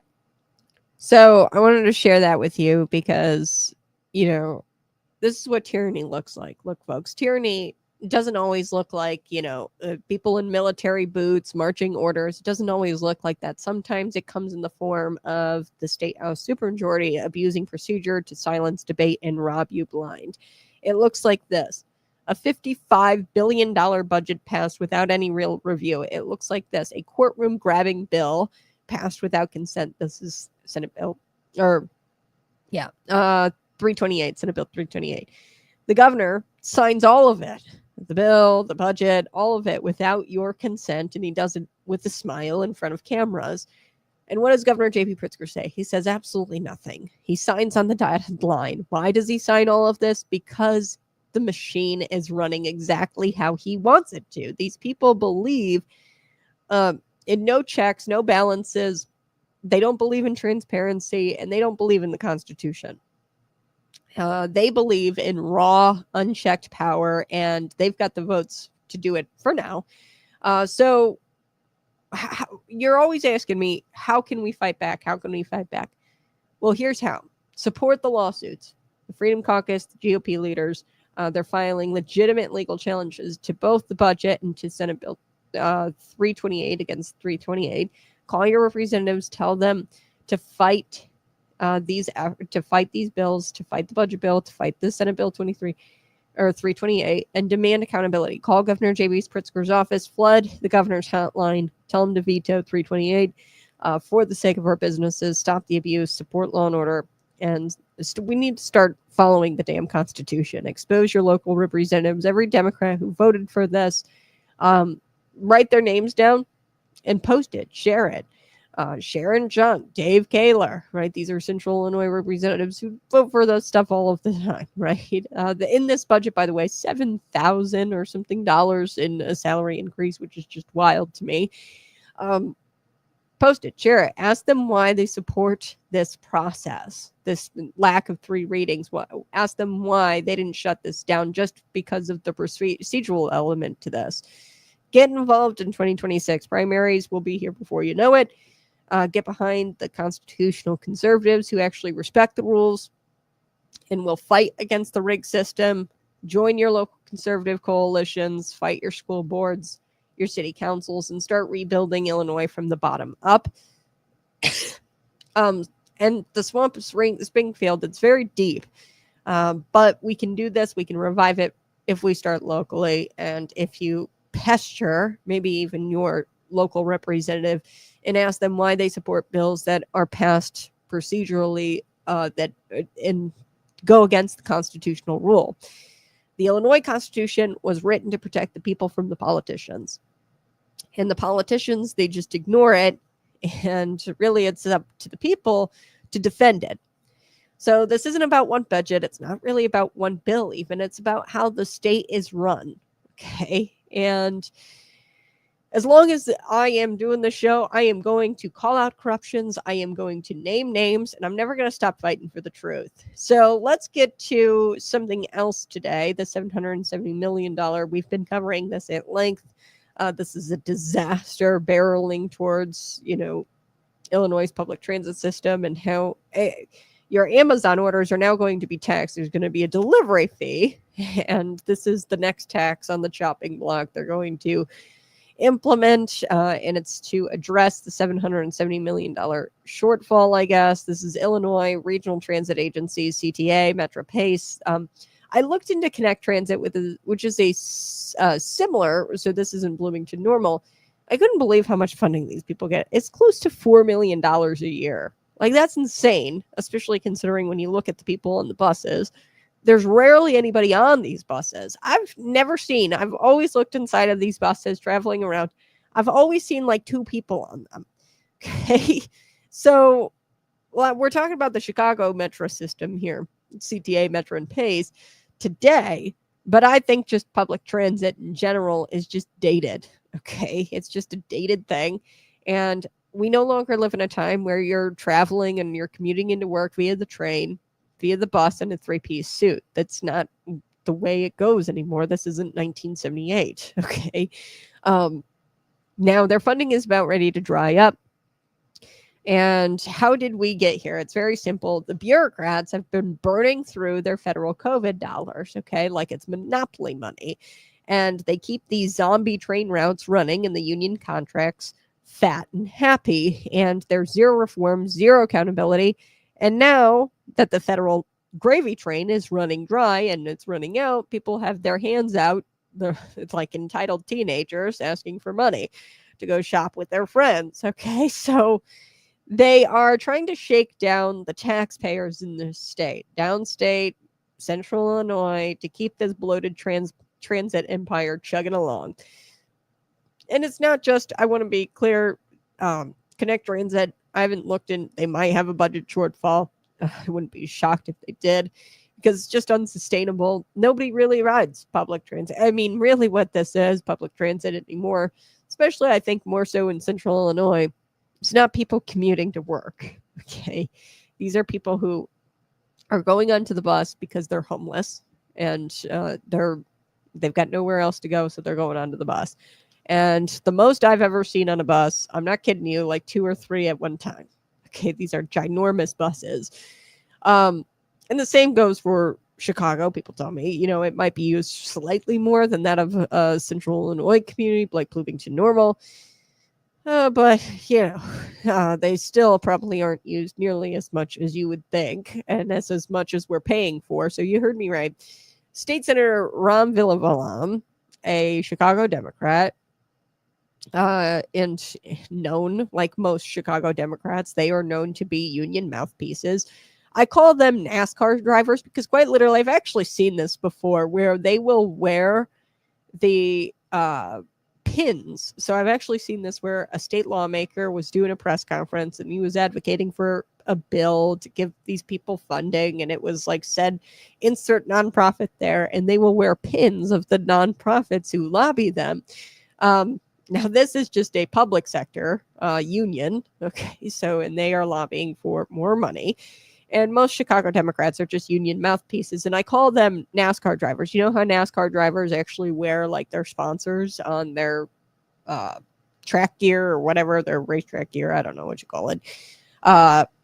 So I wanted to share that with you because, this is what tyranny looks like. Look, folks, tyranny doesn't always look like, people in military boots, marching orders. It doesn't always look like that. Sometimes it comes in the form of the state house supermajority abusing procedure to silence debate and rob you blind. It looks like this. A $55 billion budget passed without any real review. It looks like this. A courtroom grabbing bill passed without consent. This is Senate Bill, 328, Senate Bill 328. The governor signs all of it. The bill, the budget, all of it without your consent, and he does it with a smile in front of cameras. And what does Governor J.B. Pritzker say? He says absolutely nothing. He signs on the dotted line. Why does he sign all of this? Because the machine is running exactly how he wants it to. These people believe in no checks, no balances. They don't believe in transparency, and they don't believe in the Constitution. They believe in raw, unchecked power, and they've got the votes to do it for now. So you're always asking me, how can we fight back? How can we fight back? Well, here's how. Support the lawsuits. The Freedom Caucus, the GOP leaders, they're filing legitimate legal challenges to both the budget and to Senate Bill 328 against 328. Call your representatives, tell them to fight these bills, to fight the budget bill, to fight the Senate Bill 328, and demand accountability. Call Governor J.B. Pritzker's office, flood the governor's hotline, tell him to veto 328 for the sake of our businesses, stop the abuse, support law and order, and we need to start following the damn Constitution. Expose your local representatives, every Democrat who voted for this, write their names down and post it, share it. Sharon Junk, Dave Kaler, right? These are Central Illinois representatives who vote for this stuff all of the time, right? In this budget, by the way, $7,000 or something in a salary increase, which is just wild to me. Post it, share it, ask them why they support this process, this lack of 3 readings. Ask them why they didn't shut this down just because of the procedural element to this. Get involved in 2026. Primaries will be here before you know it. Get behind the constitutional conservatives who actually respect the rules and will fight against the rigged system. Join your local conservative coalitions, fight your school boards, your city councils, and start rebuilding Illinois from the bottom up. And the swamp is Springfield. It's very deep, but we can do this. We can revive it if we start locally, and if you pester maybe even your local representative and ask them why they support bills that are passed procedurally and go against the constitutional rule. The Illinois Constitution was written to protect the people from the politicians. And the politicians, they just ignore it. And really, it's up to the people to defend it. So this isn't about one budget. It's not really about one bill even. It's about how the state is run. Okay. And as long as I am doing the show, I am going to call out corruptions. I am going to name names, and I'm never going to stop fighting for the truth. So let's get to something else today. The $770 million. We've been covering this at length. This is a disaster barreling towards, Illinois' public transit system and how your Amazon orders are now going to be taxed. There's going to be a delivery fee, and this is the next tax on the chopping block. They're going to implement, and it's to address the $770 million shortfall, I guess. This is Illinois Regional Transit Agency, CTA, Metro Pace. I looked into Connect Transit, which is a similar, so this isn't Bloomington Normal. I couldn't believe how much funding these people get. It's close to $4 million a year. Like, that's insane, especially considering when you look at the people on the buses. There's rarely anybody on these buses. I've always looked inside of these buses traveling around. I've always seen like 2 people on them. Okay. So, we're talking about the Chicago Metro system here, CTA, Metro, and Pace today, but I think just public transit in general is just dated. Okay. It's just a dated thing. And we no longer live in a time where you're traveling and you're commuting into work via the train, via the bus, in a 3-piece suit. That's not the way it goes anymore. This isn't 1978. Okay. Now their funding is about ready to dry up. And how did we get here? It's very simple. The bureaucrats have been burning through their federal COVID dollars, okay, like it's monopoly money. And they keep these zombie train routes running and the union contracts fat and happy. And there's zero reform, zero accountability. And now that the federal gravy train is running dry and it's running out, people have their hands out. It's like entitled teenagers asking for money to go shop with their friends. Okay, so they are trying to shake down the taxpayers in the state, downstate, Central Illinois, to keep this bloated transit empire chugging along. And it's not just, I want to be clear, Connect Transit, I haven't looked in, they might have a budget shortfall. I wouldn't be shocked if they did, because it's just unsustainable. Nobody really rides public transit. I mean, really what this is, public transit anymore, especially I think more so in Central Illinois, it's not people commuting to work. Okay. These are people who are going onto the bus because they're homeless and they've got nowhere else to go. So they're going onto the bus. And the most I've ever seen on a bus, I'm not kidding you, like 2 or 3 at one time. Okay. These are ginormous buses. And the same goes for Chicago. People tell me, it might be used slightly more than that of a Central Illinois community, like Bloomington Normal. But, they still probably aren't used nearly as much as you would think, and that's as much as we're paying for. So you heard me right. State Senator Ron Villavolam, a Chicago Democrat, and known, like most Chicago Democrats, they are known to be union mouthpieces. I call them NASCAR drivers because quite literally, I've actually seen this before where they will wear the pins. So I've actually seen this where a state lawmaker was doing a press conference and he was advocating for a bill to give these people funding, and it was like said insert nonprofit there, and they will wear pins of the nonprofits who lobby them. Now this is just a public sector union, okay, so and they are lobbying for more money. And most Chicago Democrats are just union mouthpieces. And I call them NASCAR drivers. You know how NASCAR drivers actually wear like their sponsors on their track gear or whatever, their racetrack gear. I don't know what you call it.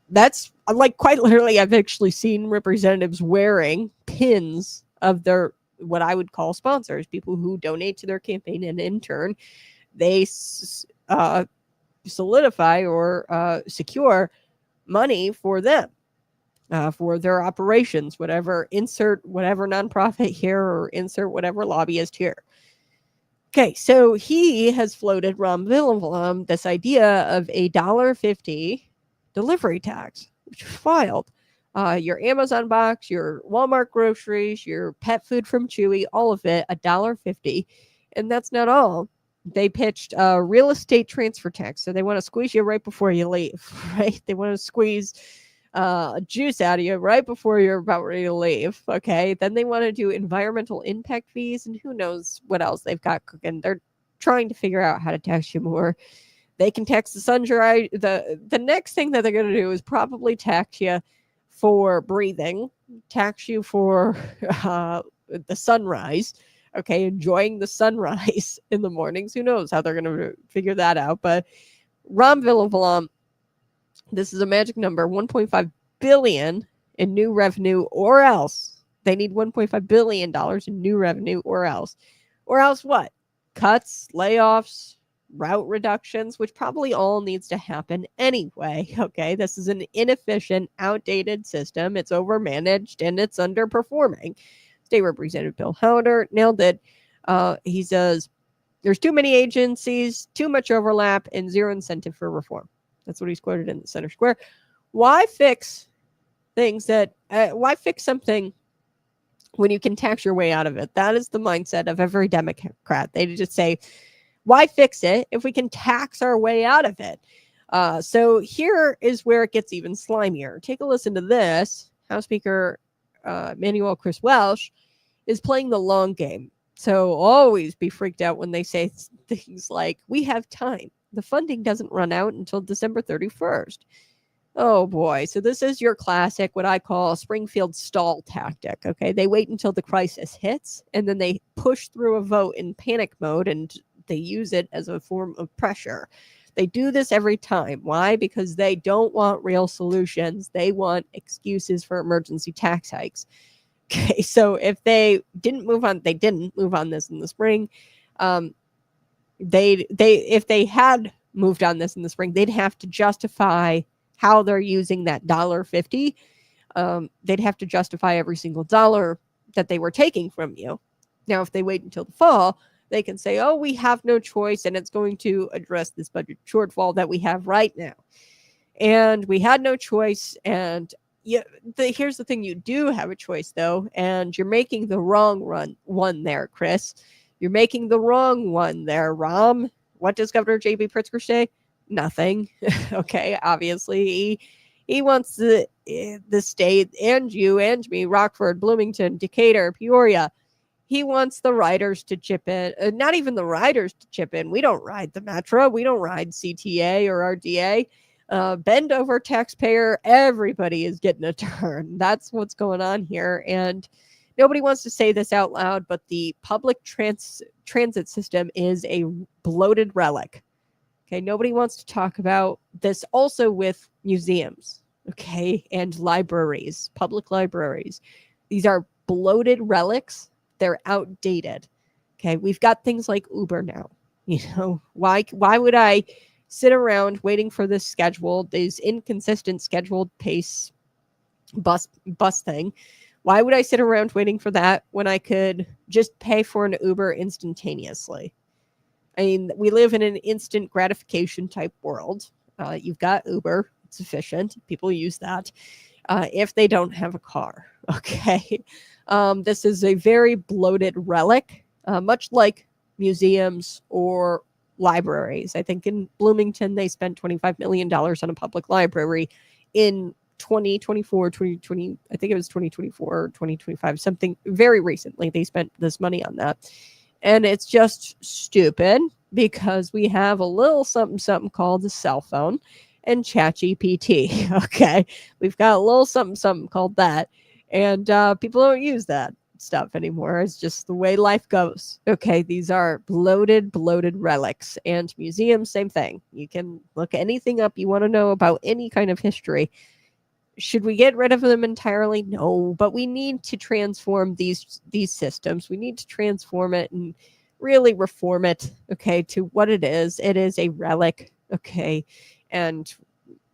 That's like quite literally, I've actually seen representatives wearing pins of their, what I would call sponsors, people who donate to their campaign, and in turn, they solidify or secure money for them. For their operations, whatever, insert whatever nonprofit here or insert whatever lobbyist here. Okay, so he has floated, Ron Villavolam, this idea of a $1.50 delivery tax, which is wild. Your Amazon box, your Walmart groceries, your pet food from Chewy, all of it, $1.50. And that's not all. They pitched a real estate transfer tax. So they want to squeeze you right before you leave, right? They want to squeeze juice out of you right before you're about ready to leave. Okay. Then they want to do environmental impact fees and who knows what else they've got cooking. They're trying to figure out how to tax you more. They can tax the sun dry. The next thing that they're going to do is probably tax you for breathing, tax you for the sunrise. Okay. Enjoying the sunrise in the mornings. Who knows how they're going to figure that out. But Ron Villavolam, this is a magic number, 1.5 billion in new revenue, or else they need 1.5 billion dollars in new revenue, or else what? Cuts, layoffs, route reductions, which probably all needs to happen anyway. Okay, this is an inefficient, outdated system. It's overmanaged and it's underperforming. State Representative Bill Howder nailed it. He says there's too many agencies, too much overlap, and zero incentive for reform. That's what he's quoted in the Center Square. Why fix things why fix something when you can tax your way out of it? That is the mindset of every Democrat. They just say, why fix it if we can tax our way out of it? So here is where it gets even slimier. Take a listen to this. House Speaker Manuel Chris Welch is playing the long game. So always be freaked out when they say things like, we have time. The funding doesn't run out until December 31st. Oh boy. So this is your classic, what I call a Springfield stall tactic. Okay. They wait until the crisis hits and then they push through a vote in panic mode and they use it as a form of pressure. They do this every time. Why? Because they don't want real solutions. They want excuses for emergency tax hikes. Okay. So if they didn't move on this in the spring. If they had moved on this in the spring, they'd have to justify how they're using that $1.50. They'd have to justify every single dollar that they were taking from you. Now, if they wait until the fall, they can say, oh, we have no choice, and it's going to address this budget shortfall that we have right now. And we had no choice. And here's the thing, you do have a choice, though, and you're making the wrong one there, Chris. You're making the wrong one there, Rom. What does Governor J.B. Pritzker say? Nothing. Okay, obviously, he wants the state and you and me, Rockford, Bloomington, Decatur, Peoria. He wants the riders to chip in. Not even the riders to chip in. We don't ride the Metro. We don't ride CTA or RDA. Bend over taxpayer. Everybody is getting a turn. That's what's going on here. And nobody wants to say this out loud, but the public transit system is a bloated relic. Okay, nobody wants to talk about this also with museums, okay, and libraries, public libraries. These are bloated relics. They're outdated. Okay, we've got things like Uber now. You know, why would I sit around waiting for this scheduled, these inconsistent scheduled pace bus thing? Why would I sit around waiting for that when I could just pay for an Uber instantaneously? I mean, we live in an instant gratification type world. You've got Uber, it's efficient. People use that if they don't have a car. Okay. This is a very bloated relic, much like museums or libraries. I think in Bloomington, they spent $25 million on a public library in 2024, 2020, I think it was 2024 or 2025, something very recently. They spent this money on that. And it's just stupid because we have a little something called a cell phone and ChatGPT. Okay. We've got a little something called that. And people don't use that stuff anymore. It's just the way life goes. Okay. These are bloated relics. And museums, same thing. You can look anything up you want to know about any kind of history. Should we get rid of them entirely? No, but we need to transform these systems. We need to transform it and really reform it, okay, to what it is. It is a relic, okay, and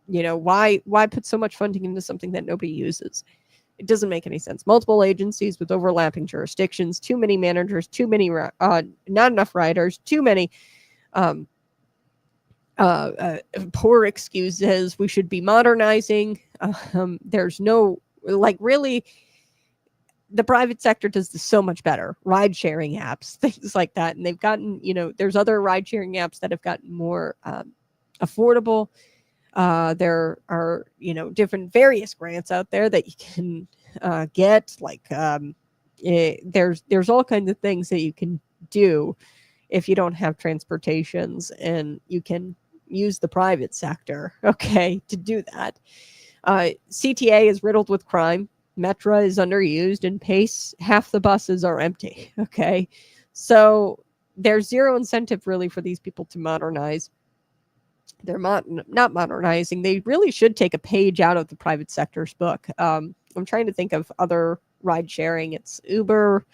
why put so much funding into something that nobody uses? It doesn't make any sense. Multiple agencies with overlapping jurisdictions, too many managers, too many not enough riders, too many poor excuses. We should be modernizing. There's no, really, the private sector does this so much better. Ride sharing apps, things like that. And they've gotten, there's other ride sharing apps that have gotten more affordable. There are, different various grants out there that you can get. There's all kinds of things that you can do if you don't have transportations, and you can use the private sector, okay, to do that. CTA is riddled with crime. Metra is underused, and Pace, half the buses are empty. Okay. So there's zero incentive really for these people to modernize. They're not modernizing. They really should take a page out of the private sector's book. I'm trying to think of other ride sharing. It's Uber.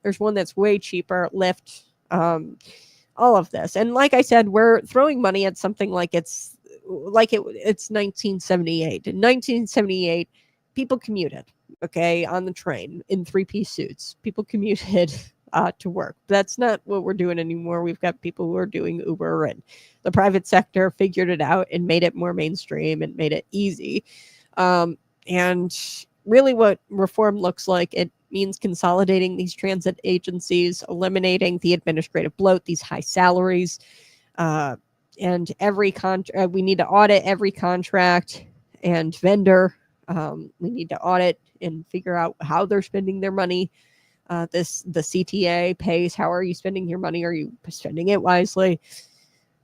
There's one that's way cheaper, Lyft, all of this. And like I said, we're throwing money at something like it's 1978. In 1978, people commuted, okay, on the train in three-piece suits. People commuted to work. That's not what we're doing anymore. We've got people who are doing Uber, and the private sector figured it out and made it more mainstream and made it easy. And really what reform looks like, it means consolidating these transit agencies, eliminating the administrative bloat, these high salaries, and every contract. We need to audit every contract and vendor. We need to audit and figure out how they're spending their money. The CTA pays, how are you spending your money? Are you spending it wisely?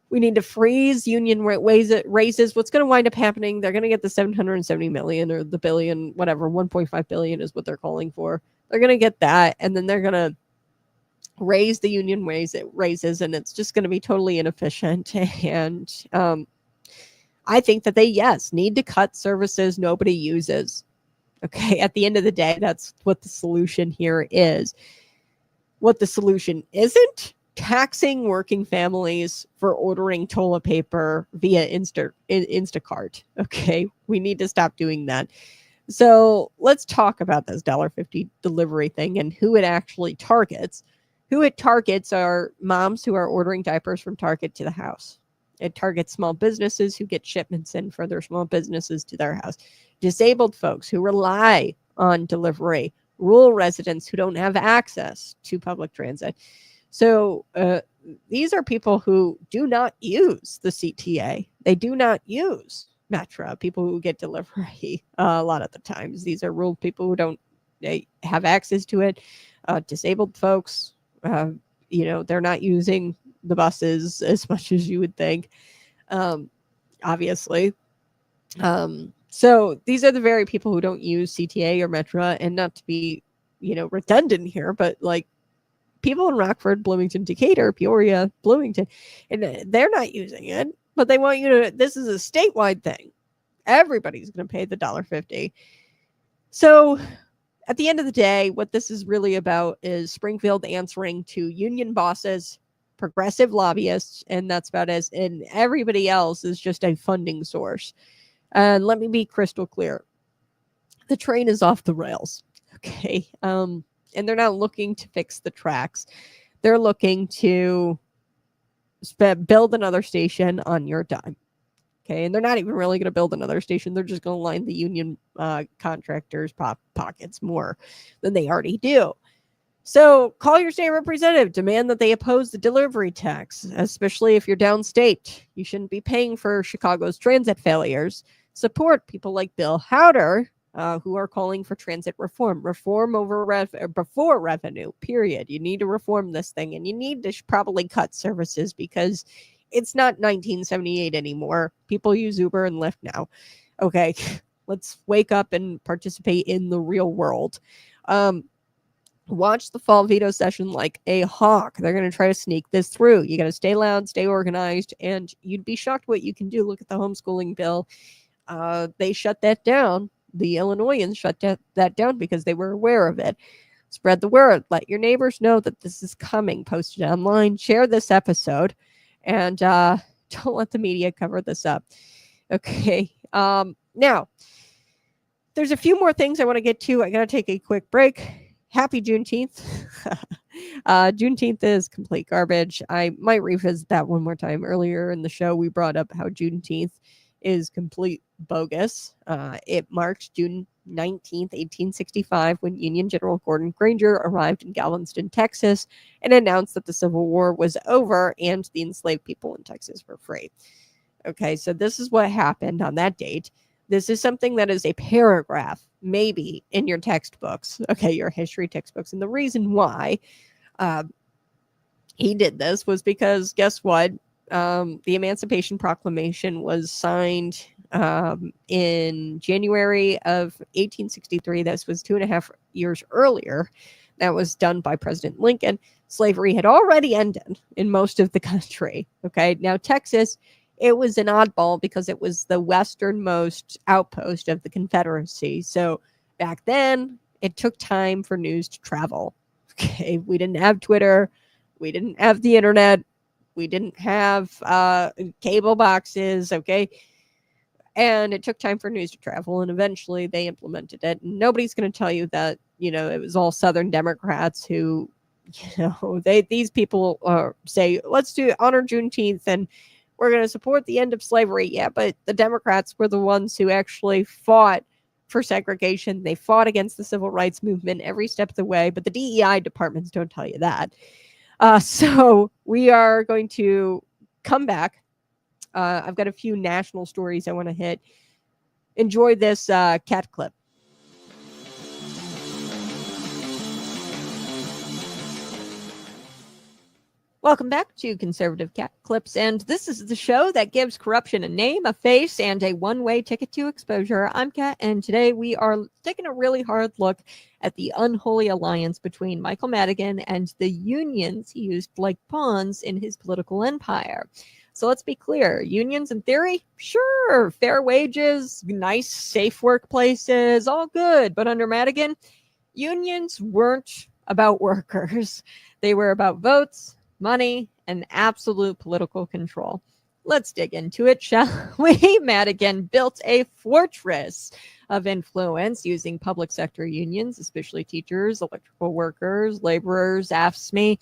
We need to freeze union raises. What's going to wind up happening? They're going to get the $770 million or the billion, whatever, $1.5 billion is what they're calling for. They're going to get that, and then they're going to raise the union raises, and it's just going to be totally inefficient. And I think that they, need to cut services nobody uses. Okay, at the end of the day, that's what the solution here is. What the solution isn't, taxing working families for ordering toilet paper via Instacart. Okay, we need to stop doing that. So let's talk about this $1.50 delivery thing and who it actually targets. Who it targets are moms who are ordering diapers from Target to the house. It targets small businesses who get shipments in for their small businesses to their house. Disabled folks who rely on delivery. Rural residents who don't have access to public transit. So these are people who do not use the CTA. They do not use Metra, people who get delivery a lot of the times. These are rural people who don't have access to it. Disabled folks, they're not using the buses as much as you would think, obviously. So these are the very people who don't use CTA or Metra, and not to be, redundant here, but like people in Rockford, Bloomington, Decatur, Peoria, Bloomington, and they're not using it, but they want you to, this is a statewide thing. Everybody's going to pay the $1.50. So at the end of the day, what this is really about is Springfield answering to union bosses, progressive lobbyists, and that's about it. And everybody else is just a funding source. And let me be crystal clear. The train is off the rails. Okay. And they're not looking to fix the tracks. They're looking to build another station on your dime. Okay. And they're not even really going to build another station. They're just going to line the union contractors' pockets more than they already do. So call your state representative, demand that they oppose the delivery tax, especially if you're downstate. You shouldn't be paying for Chicago's transit failures. Support people like Bill Howder, who are calling for transit reform over before revenue, period. You need to reform this thing, and you need to probably cut services because it's not 1978 anymore. People use Uber and Lyft now. Okay, let's wake up and participate in the real world. Watch the fall veto session like a hawk. They're going to try to sneak this through. You got to stay loud, stay organized, and you'd be shocked what you can do. Look at the homeschooling bill. They shut that down. The Illinoisans shut that down because they were aware of it. Spread the word. Let your neighbors know that this is coming. Post it online. Share this episode. And don't let the media cover this up. Okay. Now, there's a few more things I want to get to. I got to take a quick break. Happy Juneteenth. Juneteenth is complete garbage. I might revisit that one more time. Earlier in the show, we brought up how Juneteenth is complete bogus. It marked June 19th, 1865, when Union General Gordon Granger arrived in Galveston, Texas, and announced that the Civil War was over and the enslaved people in Texas were free. Okay, so this is what happened on that date. This is something that is a paragraph, maybe, in your textbooks. Okay, your history textbooks. And the reason why he did this was because, guess what? The Emancipation Proclamation was signed in January of 1863. This was 2.5 years earlier. That was done by President Lincoln. Slavery had already ended in most of the country. Okay, now Texas, it was an oddball because it was the westernmost outpost of the Confederacy. So back then, it took time for news to travel. Okay, we didn't have Twitter. We didn't have the internet. We didn't have cable boxes. Okay. And it took time for news to travel, and eventually they implemented it. And nobody's going to tell you that, it was all Southern Democrats who, these people say, let's honor Juneteenth and we're going to support the end of slavery. Yeah, but the Democrats were the ones who actually fought for segregation. They fought against the civil rights movement every step of the way, but the DEI departments don't tell you that. So we are going to come back. I've got a few national stories I want to hit. Enjoy this cat clip. Welcome back to Conservative Cat Clips, and this is the show that gives corruption a name, a face, and a one-way ticket to exposure. I'm Kat, and today we are taking a really hard look at the unholy alliance between Michael Madigan and the unions he used like pawns in his political empire. So let's be clear. Unions in theory, sure, fair wages, nice, safe workplaces, all good. But under Madigan, unions weren't about workers. They were about votes, money, and absolute political control. Let's dig into it, shall we? Madigan built a fortress of influence using public sector unions, especially teachers, electrical workers, laborers, AFSCME.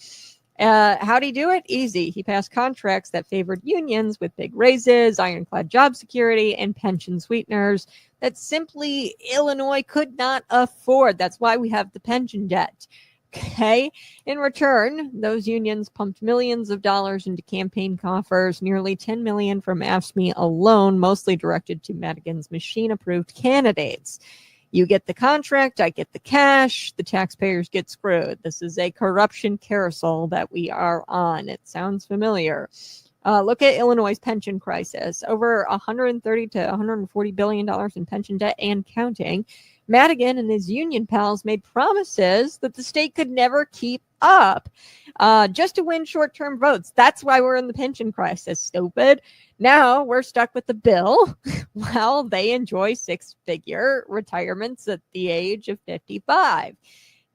How'd he do it? Easy. He passed contracts that favored unions with big raises, ironclad job security, and pension sweeteners that simply Illinois could not afford. That's why we have the pension debt. Okay. In return, those unions pumped millions of dollars into campaign coffers, nearly $10 million from AFSCME alone, mostly directed to Madigan's machine-approved candidates. You get the contract, I get the cash, the taxpayers get screwed. This is a corruption carousel that we are on. It sounds familiar. Look at Illinois' pension crisis. Over $130 to $140 billion in pension debt and counting. Madigan and his union pals made promises that the state could never keep up just to win short-term votes. That's why we're in the pension crisis, stupid. Now we're stuck with the bill while they enjoy six-figure retirements at the age of 55.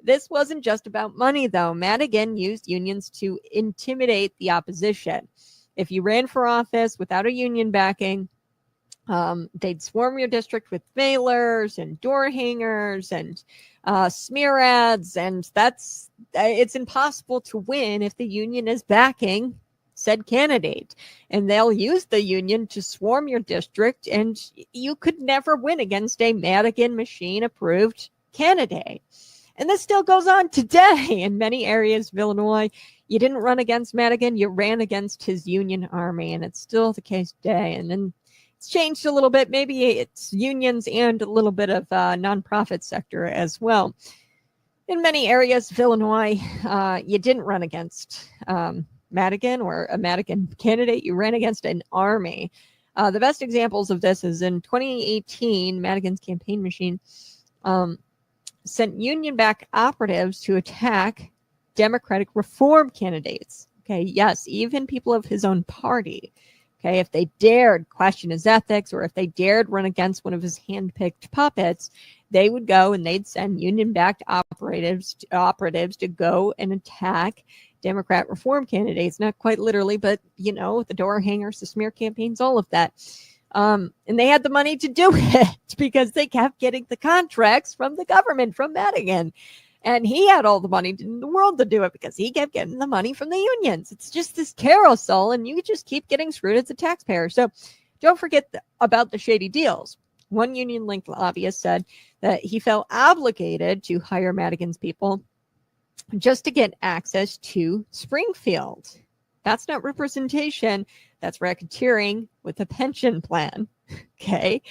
This wasn't just about money, though. Madigan used unions to intimidate the opposition. If you ran for office without a union backing, they'd swarm your district with mailers and door hangers and smear ads, and it's impossible to win if the union is backing said candidate. And they'll use the union to swarm your district, and you could never win against a Madigan machine approved candidate. And this still goes on today in many areas of Illinois. You didn't run against Madigan, you ran against his union army, and it's still the case today. And then it's changed a little bit. Maybe it's unions and a little bit of nonprofit sector as well. In many areas of Illinois, you didn't run against Madigan or a Madigan candidate. You ran against an army. The best examples of this is in 2018, Madigan's campaign machine sent union-backed operatives to attack Democratic reform candidates. Okay, yes, even people of his own party. Okay, if they dared question his ethics or if they dared run against one of his hand-picked puppets, they would go and they'd send union-backed operatives to go and attack Democrat reform candidates. Not quite literally, but, you know, the door hangers, the smear campaigns, all of that. And they had the money to do it because they kept getting the contracts from the government, from Madigan. And he had all the money in the world to do it because he kept getting the money from the unions. It's just this carousel, and you just keep getting screwed as a taxpayer. So don't forget about the shady deals. One union-linked lobbyist said that he felt obligated to hire Madigan's people just to get access to Springfield. That's not representation. That's racketeering with a pension plan. Okay.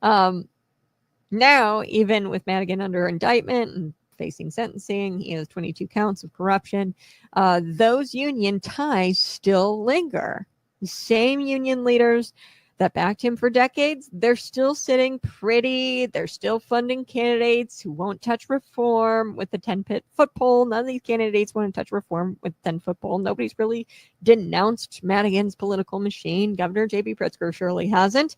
Now, even with Madigan under indictment and facing sentencing, he has 22 counts of corruption. Those union ties still linger. The same union leaders that backed him for decades, they're still sitting pretty. They're still funding candidates who won't touch reform with the 10-foot pole. None of these candidates want to touch reform with 10-foot pole. Nobody's really denounced Madigan's political machine. Governor J.B. Pritzker surely hasn't.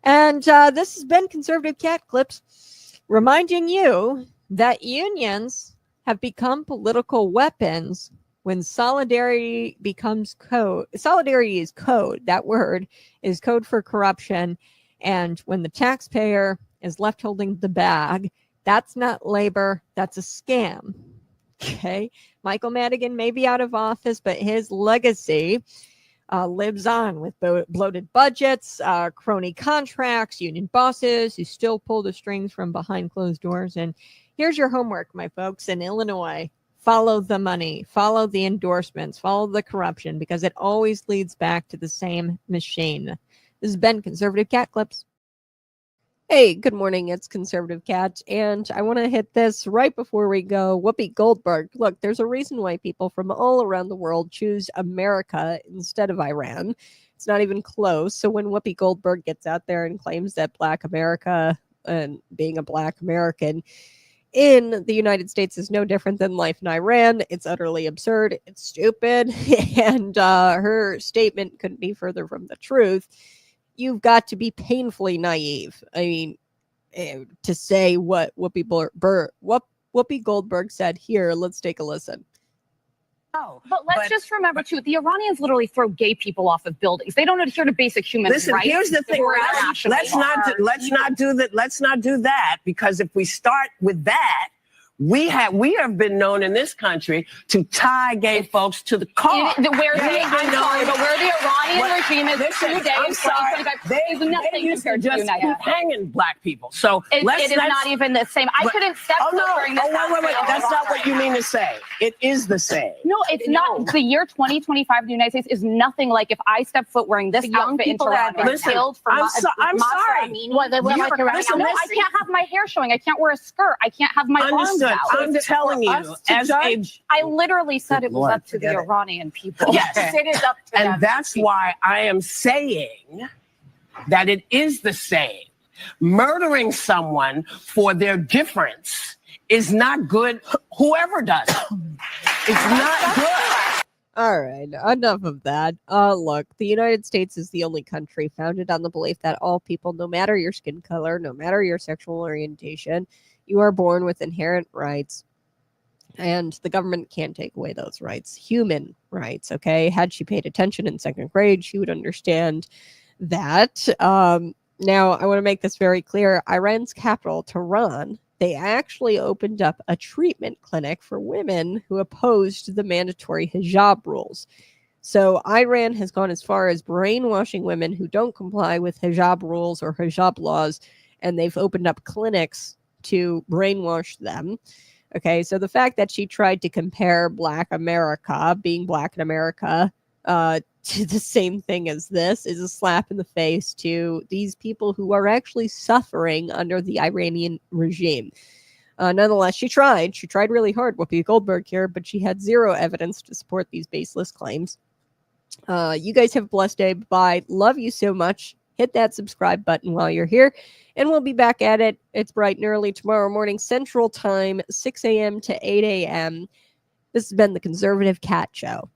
And this has been Conservative Cat Clips, reminding you that unions have become political weapons when solidarity becomes code. Solidarity is code. That word is code for corruption. And when the taxpayer is left holding the bag, that's not labor, that's a scam. Okay. Michael Madigan may be out of office, but his legacy lives on with bloated budgets, crony contracts, union bosses who still pull the strings from behind closed doors. And here's your homework, my folks, in Illinois. Follow the money, follow the endorsements, follow the corruption, because it always leads back to the same machine. This has been Conservative Cat Clips. Hey, good morning. It's Conservative Cat, and I want to hit this right before we go. Whoopi Goldberg. Look, there's a reason why people from all around the world choose America instead of Iran. It's not even close. So when Whoopi Goldberg gets out there and claims that Black America and being a Black American in the United States is no different than life in Iran, it's utterly absurd. It's stupid. And her statement couldn't be further from the truth. You've got to be painfully naive. I mean, to say what Whoopi Goldberg said here. Let's take a listen. Oh, but let's just remember too, the Iranians literally throw gay people off of buildings. They don't adhere to basic human rights. Listen, here's the thing. Let's not do that, because if we start with that, we have been known in this country to tie gay folks to the car. But where the Iranian regime is today, I'm sorry, they used to just keep hanging Black people. So it is not even the same. I couldn't step foot during this. Wait. That's not what you mean to say. It is the same. No, it's not. The year 2025 in the United States is nothing like if I step foot wearing this outfit in Toronto. I'm sorry. I can't have my hair showing. I can't wear a skirt. I can't have my arms out. I'm telling you, I literally said it was up to the Iranian people. Yes, it is up to them. And that's why I am saying that it is the same. Murdering someone for their difference is not good. Whoever does it, it's not good. All right, enough of that. Look, the United States is the only country founded on the belief that all people, no matter your skin color, no matter your sexual orientation, you are born with inherent rights And the government can't take away those rights. Human rights, okay? Had she paid attention in second grade, she would understand that. Now, I want to make this very clear. Iran's capital, Tehran, they actually opened up a treatment clinic for women who opposed the mandatory hijab rules. So Iran has gone as far as brainwashing women who don't comply with hijab rules or hijab laws, and they've opened up clinics to brainwash them. Okay, so the fact that she tried to compare Black America, being Black in America, to the same thing as this is a slap in the face to these people who are actually suffering under the Iranian regime. Nonetheless, she tried. She tried really hard, Whoopi Goldberg here, but she had zero evidence to support these baseless claims. You guys have a blessed day. Bye. Love you so much. Hit that subscribe button while you're here, and we'll be back at it. It's bright and early tomorrow morning, Central Time, 6 a.m. to 8 a.m. This has been the Conservative Cat Show.